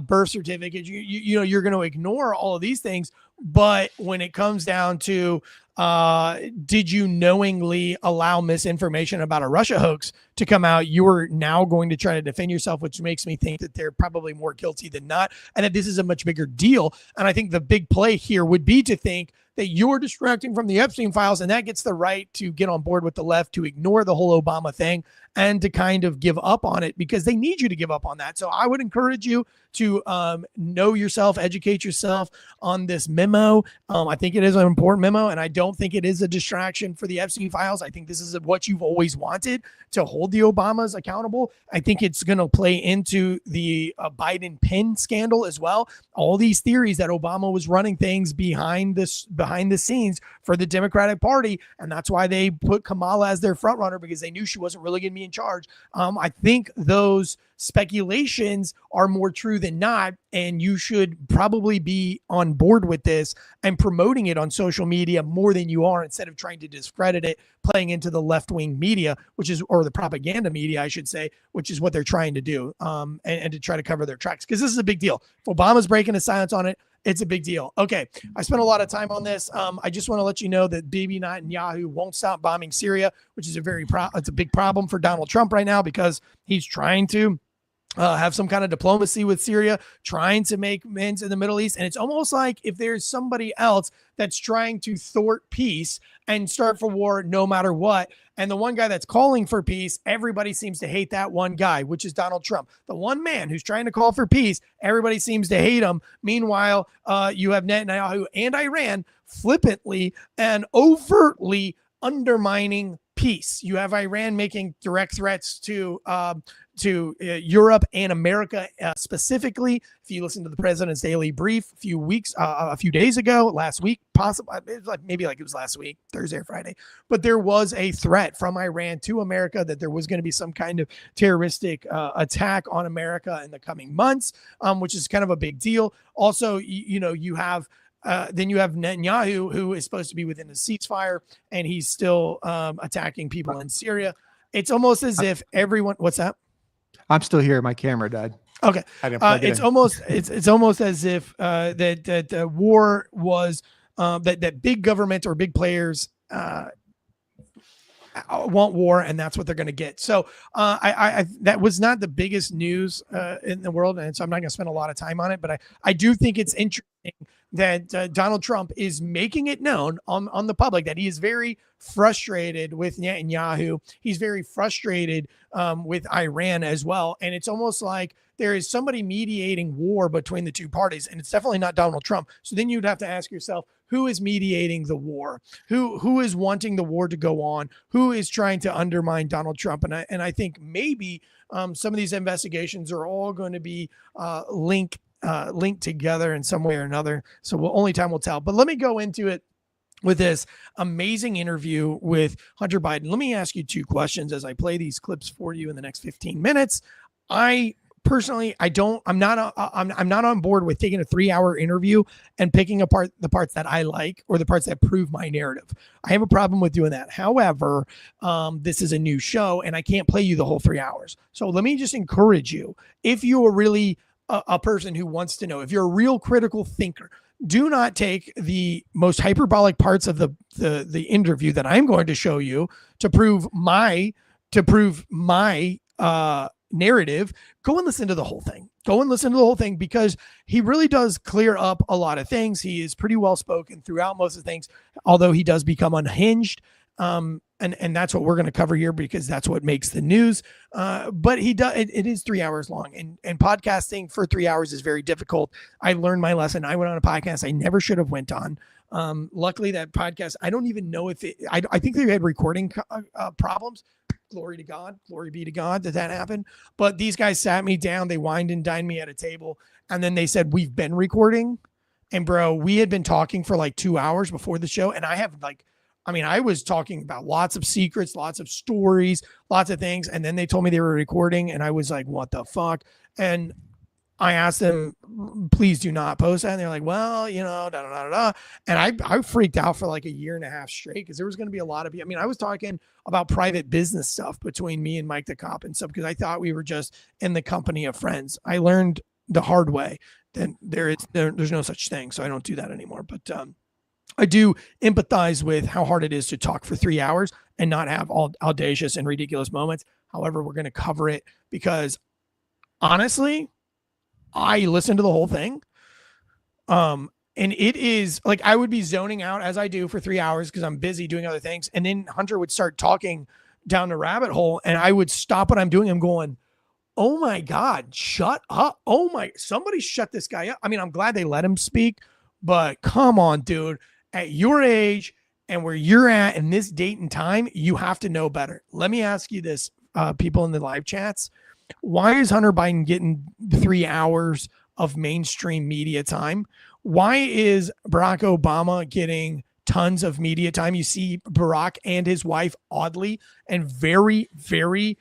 birth certificate. You're going to ignore all of these things. But when it comes down to did you knowingly allow misinformation about a Russia hoax to come out? You're now going to try to defend yourself, which makes me think that they're probably more guilty than not, and that this is a much bigger deal. And I think the big play here would be to think that you're distracting from the Epstein files, and that gets the right to get on board with the left, to ignore the whole Obama thing, and to kind of give up on it, because they need you to give up on that. So I would encourage you to know yourself, educate yourself on this memo. I think it is an important memo, and I don't think it is a distraction for the Epstein files. I think this is what you've always wanted, to hold the Obamas accountable. I think it's going to play into the Biden PIN scandal as well. All these theories that Obama was running things behind the scenes for the Democratic Party, and that's why they put Kamala as their front runner, because they knew she wasn't really going to be in charge. I think those speculations are more true than not, and you should probably be on board with this and promoting it on social media more than you are, instead of trying to discredit it, playing into the left-wing media, or the propaganda media, I should say, which is what they're trying to do, and to try to cover their tracks, because this is a big deal. If Obama's breaking his silence on it, it's a big deal. Okay, I spent a lot of time on this. I just want to let you know that Bibi Netanyahu won't stop bombing Syria, which is it's a big problem for Donald Trump right now, because he's trying to have some kind of diplomacy with Syria, trying to make amends in the Middle East. And it's almost like if there's somebody else that's trying to thwart peace and start for war no matter what, and the one guy that's calling for peace, everybody seems to hate that one guy, which is Donald Trump. The one man who's trying to call for peace, everybody seems to hate him. Meanwhile, you have Netanyahu and Iran flippantly and overtly undermining peace. You have Iran making direct threats to Europe and America specifically. If you listen to the president's daily brief a few days ago, last week, possibly, maybe it was last week, Thursday or Friday, but there was a threat from Iran to America that there was going to be some kind of terroristic attack on America in the coming months, which is kind of a big deal. Also, you have then you have Netanyahu, who is supposed to be within the ceasefire, and he's still attacking people in Syria. It's almost as if everyone. What's that? I'm still here. My camera died. Okay. It's almost as if that war was that big government or big players want war, and that's what they're going to get. So I that was not the biggest news in the world, and so I'm not going to spend a lot of time on it. But I do think it's interesting that Donald Trump is making it known on the public that he is very frustrated with Netanyahu. He's very frustrated with Iran as well. And it's almost like there is somebody mediating war between the two parties, and it's definitely not Donald Trump. So then you'd have to ask yourself, who is mediating the war? Who is wanting the war to go on? Who is trying to undermine Donald Trump? And I think maybe some of these investigations are all going to be linked together in some way or another. So only time will tell. But let me go into it with this amazing interview with Hunter Biden. Let me ask you two questions as I play these clips for you in the next 15 minutes. Personally, I'm not on board with taking a 3-hour interview and picking apart the parts that I like or the parts that prove my narrative. I have a problem with doing that. However, this is a new show and I can't play you the whole 3 hours. So let me just encourage you, if you are really a person who wants to know, if you're a real critical thinker, do not take the most hyperbolic parts of the interview that I'm going to show you to prove my narrative. Go and listen to the whole thing. Because he really does clear up a lot of things. He is pretty well spoken throughout most of the things, although he does become unhinged. And that's what we're going to cover here, because that's what makes the news. But it is 3 hours long, and podcasting for 3 hours is very difficult. I learned my lesson. I went on a podcast I never should have went on. Luckily that podcast, I don't even know if I think they had recording problems. Glory to God, glory be to God that happened. But these guys sat me down, they wined and dined me at a table. And then they said, we've been recording. And bro, we had been talking for like 2 hours before the show. And I was talking about lots of secrets, lots of stories, lots of things. And then they told me they were recording and I was like, what the fuck? And I asked them, please do not post that. And they're like, well, da, da, da, da. And I freaked out for like a year and a half straight, because there was going to be a lot of people. I was talking about private business stuff between me and Mike the Cop and stuff, because I thought we were just in the company of friends. I learned the hard way that there's no such thing. So I don't do that anymore. But I do empathize with how hard it is to talk for 3 hours and not have all audacious and ridiculous moments. However, we're going to cover it because honestly, I listened to the whole thing. And it is like I would be zoning out as I do for 3 hours because I'm busy doing other things. And then Hunter would start talking down the rabbit hole and I would stop what I'm doing. I'm going, oh my God, shut up. Oh my, somebody shut this guy up. I mean, I'm glad they let him speak, but come on, dude. At your age and where you're at in this date and time, you have to know better. Let me ask you this, people in the live chats. Why is Hunter Biden getting 3 hours of mainstream media time? Why is Barack Obama getting tons of media time? You see Barack and his wife oddly and very, very,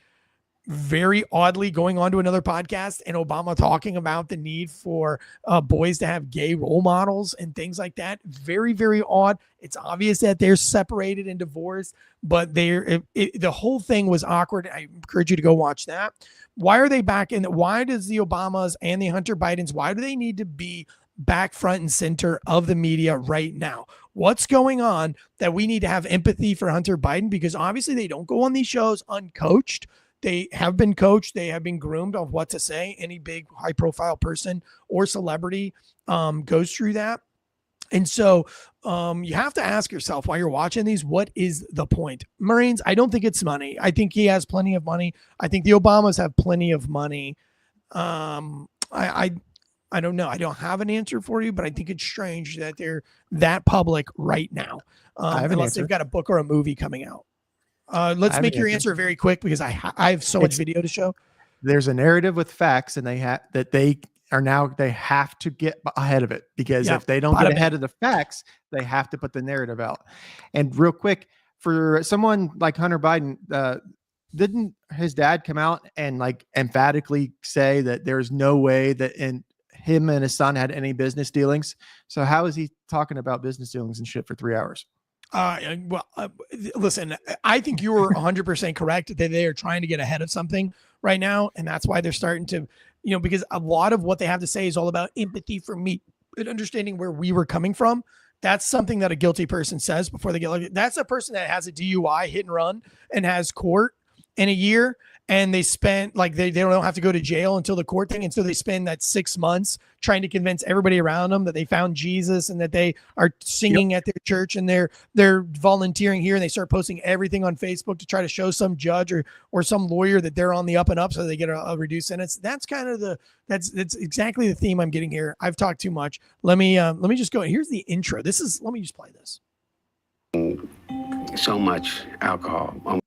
very oddly going on to another podcast and Obama talking about the need for boys to have gay role models and things like that. Very, very odd. It's obvious that they're separated and divorced, but the whole thing was awkward. I encourage you to go watch that. Why are they back in? Why does the Obamas and the Hunter Bidens, why do they need to be back front and center of the media right now? What's going on that we need to have empathy for Hunter Biden? Because obviously they don't go on these shows uncoached. They have been coached. They have been groomed on what to say. Any big high profile person or celebrity goes through that. And so you have to ask yourself while you're watching these, what is the point? Marines, I don't think it's money. I think he has plenty of money. I think the Obamas have plenty of money. I don't know. I don't have an answer for you, but I think it's strange that they're that public right now, unless they've got a book or a movie coming out. Let's make your answer very quick because I have so much video to show. There's a narrative with facts, and they have to get ahead of it because if they don't get ahead of the facts, they have to put the narrative out. And real quick, for someone like Hunter Biden, didn't his dad come out and like emphatically say that there's no way that him and his son had any business dealings? So how is he talking about business dealings and shit for 3 hours? Listen, I think you were 100% correct that they are trying to get ahead of something right now. And that's why they're starting to, because a lot of what they have to say is all about empathy for me and understanding where we were coming from. That's something that a guilty person says before they get, that's a person that has a DUI hit and run and has court in a year. And they spent they don't have to go to jail until the court thing. And so they spend that 6 months trying to convince everybody around them that they found Jesus and that they are singing at their church and they're volunteering here. And they start posting everything on Facebook to try to show some judge or some lawyer that they're on the up and up so they get a reduced sentence. That's kind of that's exactly the theme I'm getting here. I've talked too much. Let me just go. Here's the intro. Let me just play this. So much alcohol.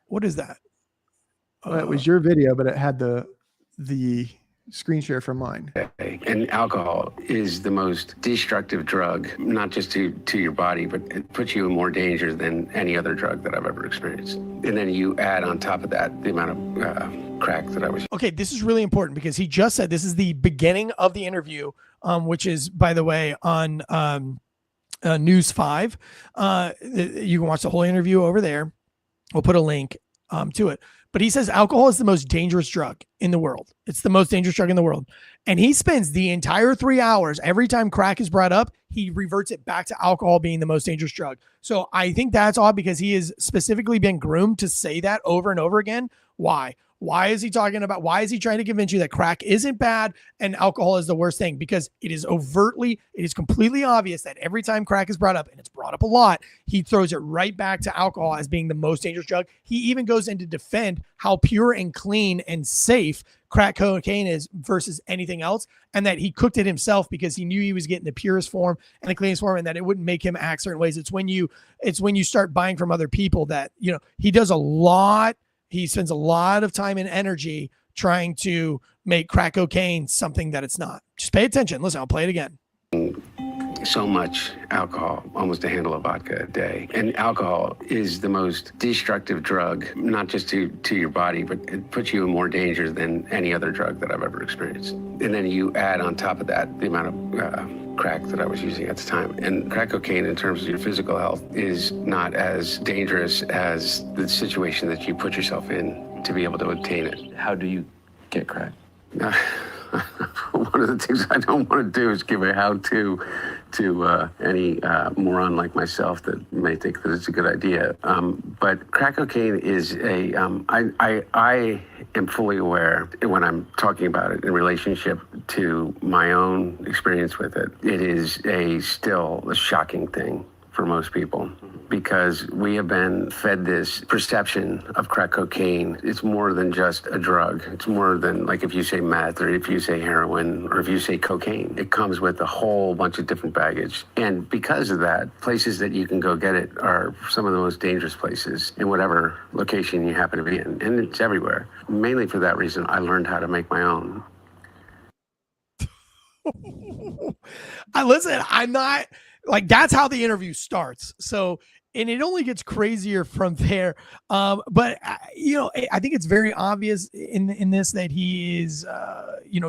What is that? Well, it was your video, but it had the screen share from mine. And alcohol is the most destructive drug, not just to your body, but it puts you in more danger than any other drug that I've ever experienced. And then you add on top of that the amount of crack that I was. Okay, this is really important because he just said this is the beginning of the interview, which is, by the way, on News 5. You can watch the whole interview over there. We'll put a link to it. But he says alcohol is the most dangerous drug in the world. It's the most dangerous drug in the world. And he spends the entire 3 hours, every time crack is brought up, he reverts it back to alcohol being the most dangerous drug. So I think that's odd because he has specifically been groomed to say that over and over again. Why? Why is he trying to convince you that crack isn't bad and alcohol is the worst thing? Because it is completely obvious that every time crack is brought up, and it's brought up a lot, he throws it right back to alcohol as being the most dangerous drug. He even goes in to defend how pure and clean and safe crack cocaine is versus anything else, and that he cooked it himself because he knew he was getting the purest form and the cleanest form, and that it wouldn't make him act certain ways. It's when you start buying from other people that, he does a lot. He spends a lot of time and energy trying to make crack cocaine something that it's not. Just pay attention. Listen, I'll play it again. So much alcohol, almost a handle of vodka a day. And alcohol is the most destructive drug, not just to your body, but it puts you in more danger than any other drug that I've ever experienced. And then you add on top of that the amount of crack that I was using at the time. And crack cocaine, in terms of your physical health, is not as dangerous as the situation that you put yourself in to be able to obtain it. How do you get crack? One of the things I don't want to do is give a how-to to any moron like myself that may think that it's a good idea. But crack cocaine is I am fully aware when I'm talking about it in relationship to my own experience with it. It is still a shocking thing for most people, because we have been fed this perception of crack cocaine. It's more than just a drug. It's more than, like, if you say meth or if you say heroin or if you say cocaine. It comes with a whole bunch of different baggage. And because of that, places that you can go get it are some of the most dangerous places in whatever location you happen to be in. And it's everywhere. Mainly for that reason, I learned how to make my own. Listen, I'm not... Like, that's how the interview starts. So, and it only gets crazier from there. But you know, I think it's very obvious in this that he is,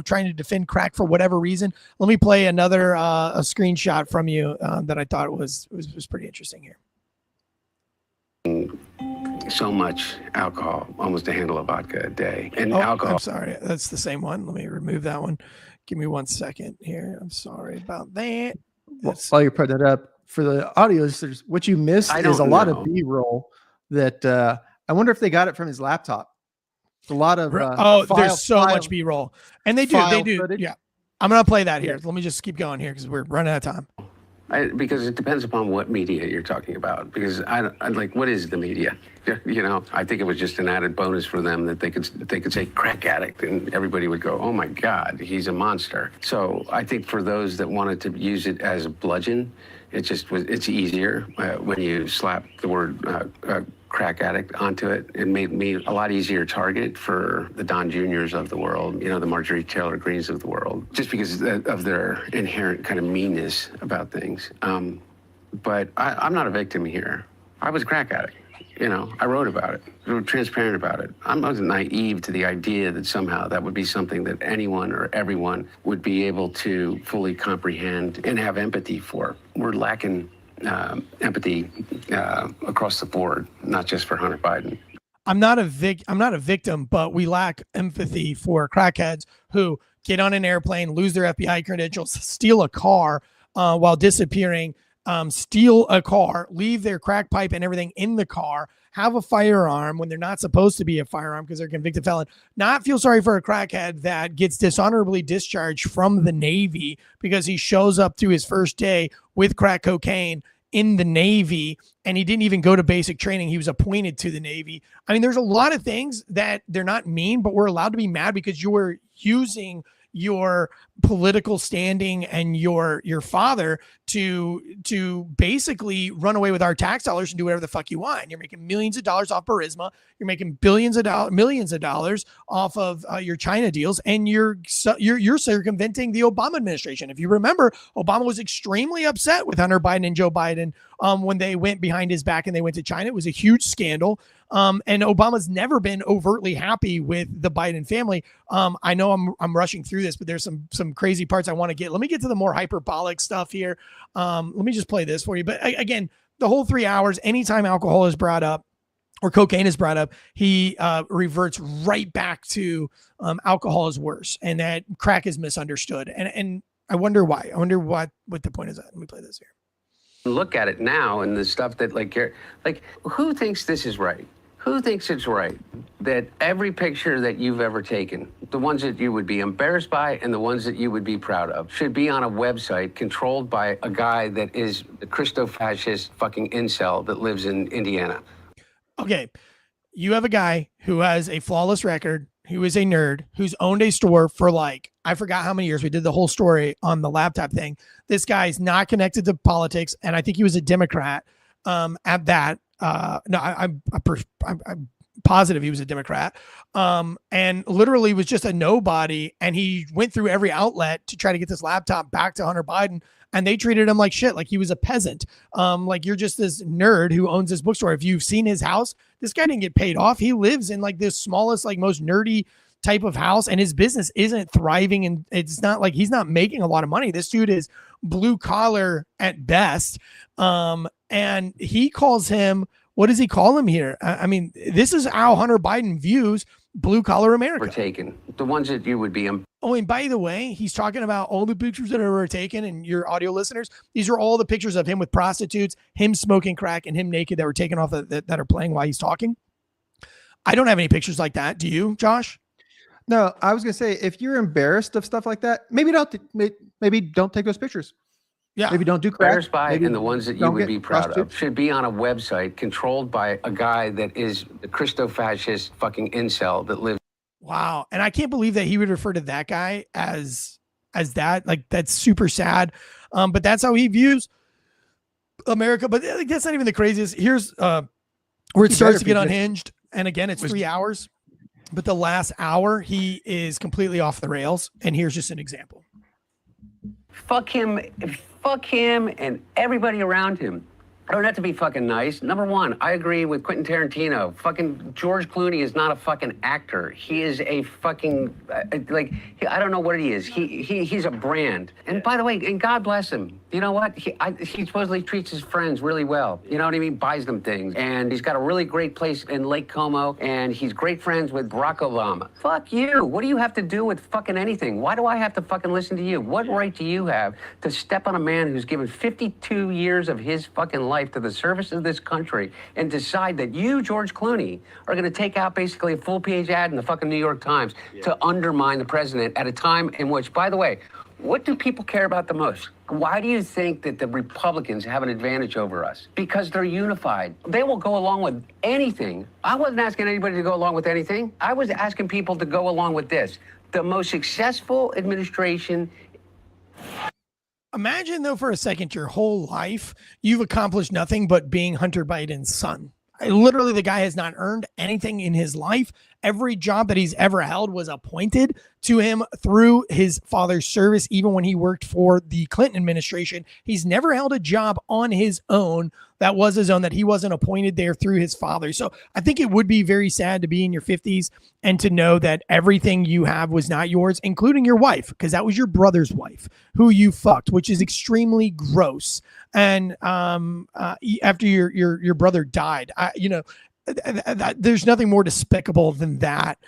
trying to defend crack for whatever reason. Let me play another a screenshot from you that I thought was pretty interesting here. So much alcohol, almost a handle of vodka a day, and I'm alcohol. sorry, that's the same one. Let me remove that one. Give me 1 second here. I'm sorry about that. While you're putting it up for the audio listeners, what you missed is a lot of B-roll that I wonder if they got it from his laptop. It's a lot of there's so much B-roll, and they do footage. Yeah, I'm gonna play that here. Let me just keep going here because we're running out of time. Because it depends upon what media you're talking about. Because I like, what is the media? You know, I think it was just an added bonus for them that they could say crack addict and everybody would go, oh my God, he's a monster. So I think for those that wanted to use it as a bludgeon, it's easier when you slap the word crack addict onto it. It made me a lot easier target for the Don Juniors of the world, the Marjorie Taylor Greens of the world, just because of their inherent kind of meanness about things. But I'm not a victim here. I was a crack addict. I wrote about it. I was transparent about it. I wasn't naive to the idea that somehow that would be something that anyone or everyone would be able to fully comprehend and have empathy for. We're lacking empathy across the board, not just for Hunter Biden. I'm not a victim, but we lack empathy for crackheads who get on an airplane, lose their FBI credentials, steal a car while disappearing, steal a car, leave their crack pipe and everything in the car, have a firearm when they're not supposed to be a firearm because they're a convicted felon, not feel sorry for a crackhead that gets dishonorably discharged from the Navy because he shows up to his first day with crack cocaine in the Navy and he didn't even go to basic training. He was appointed to the Navy. I mean, there's a lot of things that they're not mean, but we're allowed to be mad because you're using your political standing and your father to basically run away with our tax dollars and do whatever the fuck you want. You're making millions of dollars off Burisma. You're making millions of dollars off of your China deals, and you're circumventing the Obama administration. If you remember, Obama was extremely upset with Hunter Biden and Joe Biden when they went behind his back and they went to China. It was a huge scandal. And Obama's never been overtly happy with the Biden family. I know I'm rushing through this, but there's some crazy parts I want to get. Let me get to the more hyperbolic stuff here. Let me just play this for you. But again, the whole 3 hours, anytime alcohol is brought up or cocaine is brought up, he reverts right back to alcohol is worse and that crack is misunderstood. And I wonder why. I wonder what the point is at. Let me play this here. Look at it now and the stuff that like who thinks this is right? Who thinks it's right that every picture that you've ever taken, the ones that you would be embarrassed by and the ones that you would be proud of, should be on a website controlled by a guy that is a Christo-fascist fucking incel that lives in Indiana? Okay, you have a guy who has a flawless record, who is a nerd, who's owned a store for I forgot how many years. We did the whole story on the laptop thing. This guy's not connected to politics, and I think he was a Democrat at that. No, I'm positive he was a Democrat, and literally was just a nobody. And he went through every outlet to try to get this laptop back to Hunter Biden, and they treated him like shit, like he was a peasant. Like you're just this nerd who owns this bookstore. If you've seen his house, this guy didn't get paid off. He lives in this smallest, most nerdy type of house, and his business isn't thriving. And it's not like he's not making a lot of money. This dude is blue collar at best. And he calls him, what does he call him here? I mean, this is how Hunter Biden views blue collar America. We're taken. the ones that you would be. Oh, and by the way, he's talking about all the pictures that were taken, and your audio listeners, these are all the pictures of him with prostitutes, him smoking crack, and him naked that were taken off that are playing while he's talking. I don't have any pictures like that. Do you, Josh? No, I was gonna say, if you're embarrassed of stuff like that, maybe don't take those pictures. Yeah. Maybe don't do crack. Embarrassed by it, and the ones that you would be proud of should be on a website controlled by a guy that is the Christo-fascist fucking incel that lives. Wow. And I can't believe that he would refer to that guy as that. Like, that's super sad. But that's how he views America. But like, that's not even the craziest. Here's where it starts to get unhinged. And again, it's 3 hours. But the last hour, he is completely off the rails. And here's just an example. Fuck him and everybody around him. I don't have to be fucking nice. Number one, I agree with Quentin Tarantino. Fucking George Clooney is not a fucking actor. He is a fucking, I don't know what he is. He's a brand. And by the way, and God bless him. You know what? He supposedly treats his friends really well. You know what I mean? Buys them things. And he's got a really great place in Lake Como. And he's great friends with Barack Obama. Fuck you. What do you have to do with fucking anything? Why do I have to fucking listen to you? What right do you have to step on a man who's given 52 years of his fucking life to the service of this country and decide that you, George Clooney, are going to take out basically a full-page ad in the fucking New York Times to undermine the president at a time in which, by the way, what do people care about the most? Why do you think that the Republicans have an advantage over us? Because they're unified. They will go along with anything. I wasn't asking anybody to go along with anything. I was asking people to go along with this. The most successful administration. Imagine, though, for a second, your whole life, you've accomplished nothing but being Hunter Biden's son. Literally, the guy has not earned anything in his life. Every job that he's ever held was appointed to him through his father's service. Even when he worked for the Clinton administration, he's never held a job on his own that was his own, that he wasn't appointed there through his father. So I think it would be very sad to be in your 50s and to know that everything you have was not yours, including your wife, because that was your brother's wife who you fucked, which is extremely gross. And after your brother died, there's nothing more despicable than that.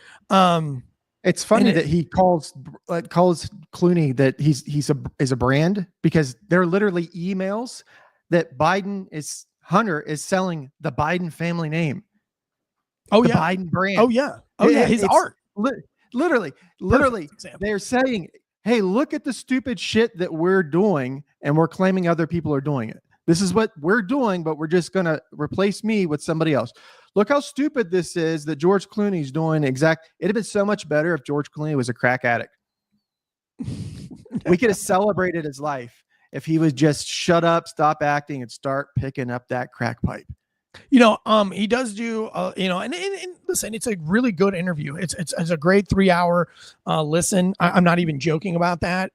It's funny that he calls Clooney that he's a brand, because they're literally emails that Hunter is selling the Biden family name. Oh, the yeah. Biden brand. Oh yeah. Oh yeah. His art. Literally, they're saying, hey, look at the stupid shit that we're doing, and we're claiming other people are doing it. This is what we're doing, but we're just going to replace me with somebody else. Look how stupid this is that George Clooney's doing. It'd have been so much better if George Clooney was a crack addict. We could have celebrated his life if he would just shut up, stop acting, and start picking up that crack pipe. He does do, and listen, it's a really good interview. It's a great 3 hour listen. I'm not even joking about that.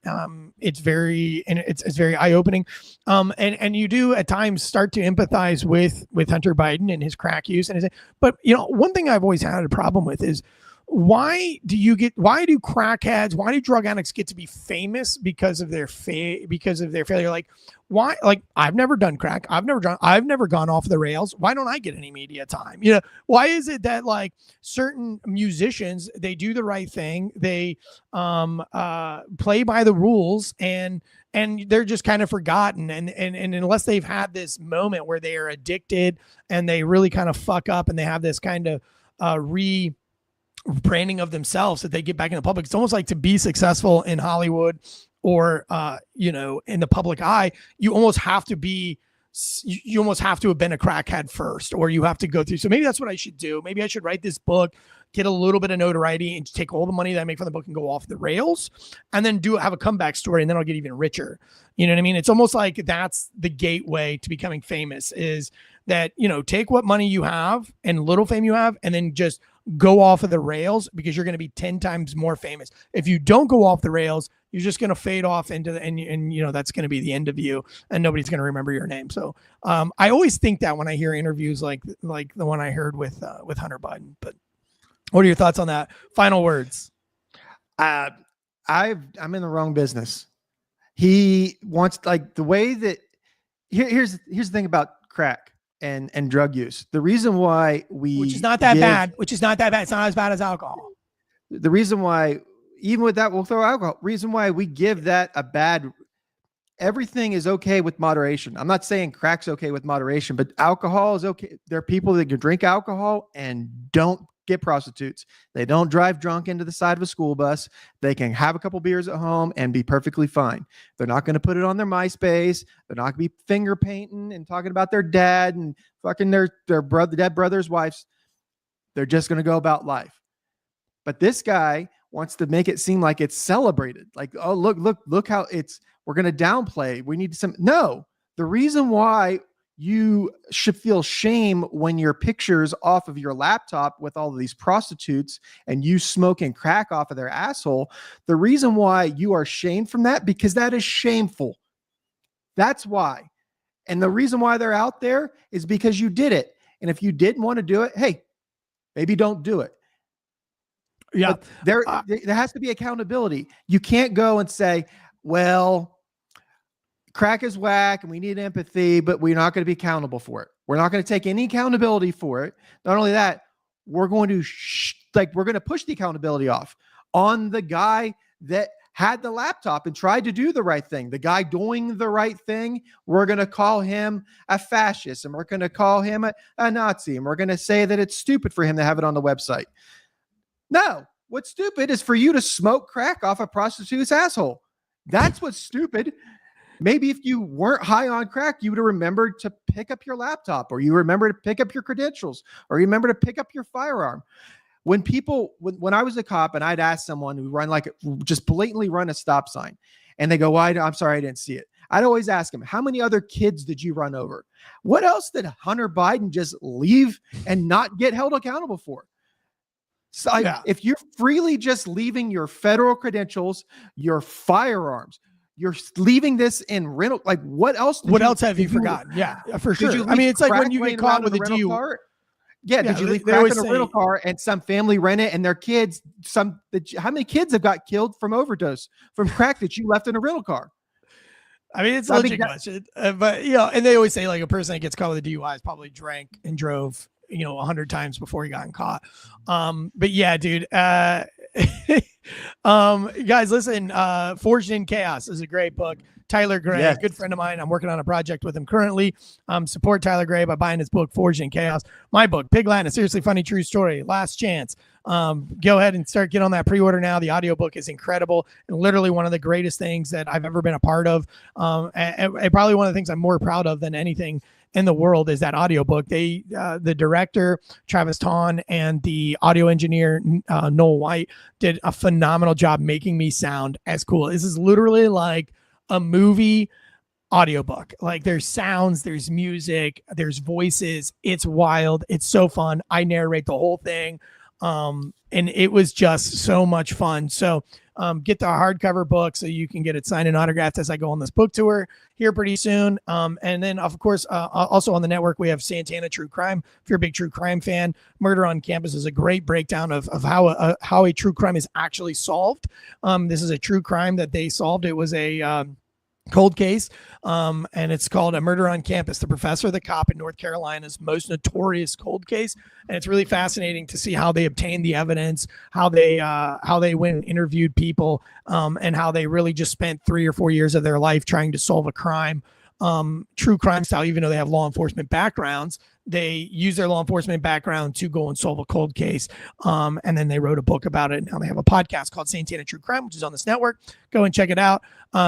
It's very eye opening. And you do at times start to empathize with Hunter Biden and his crack use. But one thing I've always had a problem with is, why do crackheads, why do drug addicts get to be famous because of their failure? Like, why? Like, I've never done crack. I've never gone off the rails. Why don't I get any media time? Why is it that like certain musicians, they do the right thing, they play by the rules, and they're just kind of forgotten, and unless they've had this moment where they are addicted and they really kind of fuck up and they have this kind of branding of themselves that they get back in the public. It's almost like, to be successful in Hollywood or in the public eye, you almost have to have been a crackhead first, or you have to go through. So maybe that's what I should do. Maybe I should write this book, get a little bit of notoriety, and take all the money that I make from the book and go off the rails, and then have a comeback story, and then I'll get even richer. You know what I mean? It's almost like that's the gateway to becoming famous, is that, take what money you have and little fame you have, and then just go off of the rails, because you're going to be 10 times more famous. If you don't go off the rails, you're just going to fade off into and that's going to be the end of you, and nobody's going to remember your name. So I always think that when I hear interviews like the one I heard with Hunter Biden. But what are your thoughts on that? Final words. I'm in the wrong business. He wants, like, the way that here's the thing about crack and drug use. The reason why which is not that bad. It's not as bad as alcohol. The reason why even with that, we'll throw alcohol. Reason why we give that a bad, everything is okay with moderation. I'm not saying crack's okay with moderation, but alcohol is okay. There are people that can drink alcohol and don't get prostitutes. They don't drive drunk into the side of a school bus. They can have a couple beers at home and be perfectly fine. They're not going to put it on their MySpace. They're not going to be finger painting and talking about their dad and fucking their brother, dead brother's wives. They're just going to go about life. But this guy wants to make it seem like it's celebrated. Like, oh, look how we're going to downplay. We need some. No, the reason why you should feel shame when your pictures off of your laptop with all of these prostitutes and you smoking crack off of their asshole, the reason why you are shamed from that, because that is shameful. That's why. And the reason why they're out there is because you did it. And if you didn't want to do it, hey, maybe don't do it. Yeah. There has to be accountability. You can't go and say, well, crack is whack and we need empathy, but we're not going to be accountable for it. We're not going to take any accountability for it. Not only that, we're going to we're going to push the accountability off on the guy that had the laptop and tried to do the right thing. The guy doing the right thing, we're going to call him a fascist, and we're going to call him a Nazi, and we're going to say that it's stupid for him to have it on the website. No, what's stupid is for you to smoke crack off a prostitute's asshole. That's what's stupid. Maybe if you weren't high on crack, you would have remembered to pick up your laptop, or you remember to pick up your credentials, or you remember to pick up your firearm. When I was a cop and I'd ask someone who just blatantly run a stop sign, and they go, "Why? I'm sorry, I didn't see it." I'd always ask them, "How many other kids did you run over? What else did Hunter Biden just leave and not get held accountable for?" So if you're freely just leaving your federal credentials, your firearms, you're leaving this in rental, like what else? What else have you forgotten? Yeah, for sure. I mean, it's like when you get caught with a DUI. Yeah, did you leave crack in a rental car and some family rent it and their kids, how many kids have got killed from overdose from crack that you left in a rental car? I mean, it's a legit question. But, and they always say like a person that gets caught with a DUI has probably drank and drove, 100 times before he got caught. But yeah, dude, guys, listen, Forged in Chaos is a great book. Tyler Gray, a good friend of mine. I'm working on a project with him currently. Support Tyler Gray by buying his book, Forged in Chaos. My book, Pigland, a seriously funny true story. Last chance. Go ahead and get on that pre-order now. The audiobook is incredible and literally one of the greatest things that I've ever been a part of. And probably one of the things I'm more proud of than anything in the world is that audiobook. The director, Travis Tawn, and the audio engineer, Noel White, did a phenomenal job making me sound as cool. This is literally like a movie audiobook. Like there's sounds, there's music, there's voices. It's wild. It's so fun. I narrate the whole thing. And it was just so much fun. So get the hardcover book so you can get it signed and autographed as I go on this book tour here pretty soon. And then of course, also on the network, we have Santana True Crime. If you're a big true crime fan, Murder on Campus is a great breakdown of how a true crime is actually solved. This is a true crime that they solved. It was a cold case, and it's called A Murder on Campus, the professor, the cop in North Carolina's most notorious cold case. And it's really fascinating to see how they obtained the evidence, how they went and interviewed people, and how they really just spent 3 or 4 years of their life trying to solve a crime, true crime style. Even though they have law enforcement backgrounds, they use their law enforcement background to go and solve a cold case. And then they wrote a book about it. Now they have a podcast called Santana True Crime, which is on this network. Go and check it out.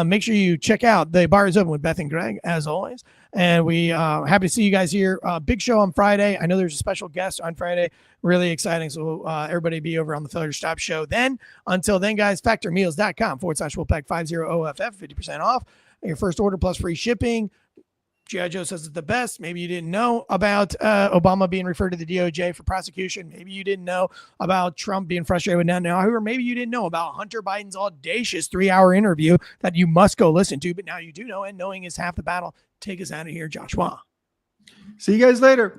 Make sure you check out The Bar is Open with Beth and Greg, as always. And we happy to see you guys here. Big show on Friday. I know there's a special guest on Friday. Really exciting. So everybody be over on the Failure Stop show. Then, until then, guys, factormeals.com/Wolfpack50OFF, 50% off your first order plus free shipping. G.I. Joe says it's the best. Maybe you didn't know about Obama being referred to the DOJ for prosecution. Maybe you didn't know about Trump being frustrated with Netanyahu. Or maybe you didn't know about Hunter Biden's audacious 3-hour interview that you must go listen to. But now you do know, and knowing is half the battle. Take us out of here, Joshua. See you guys later.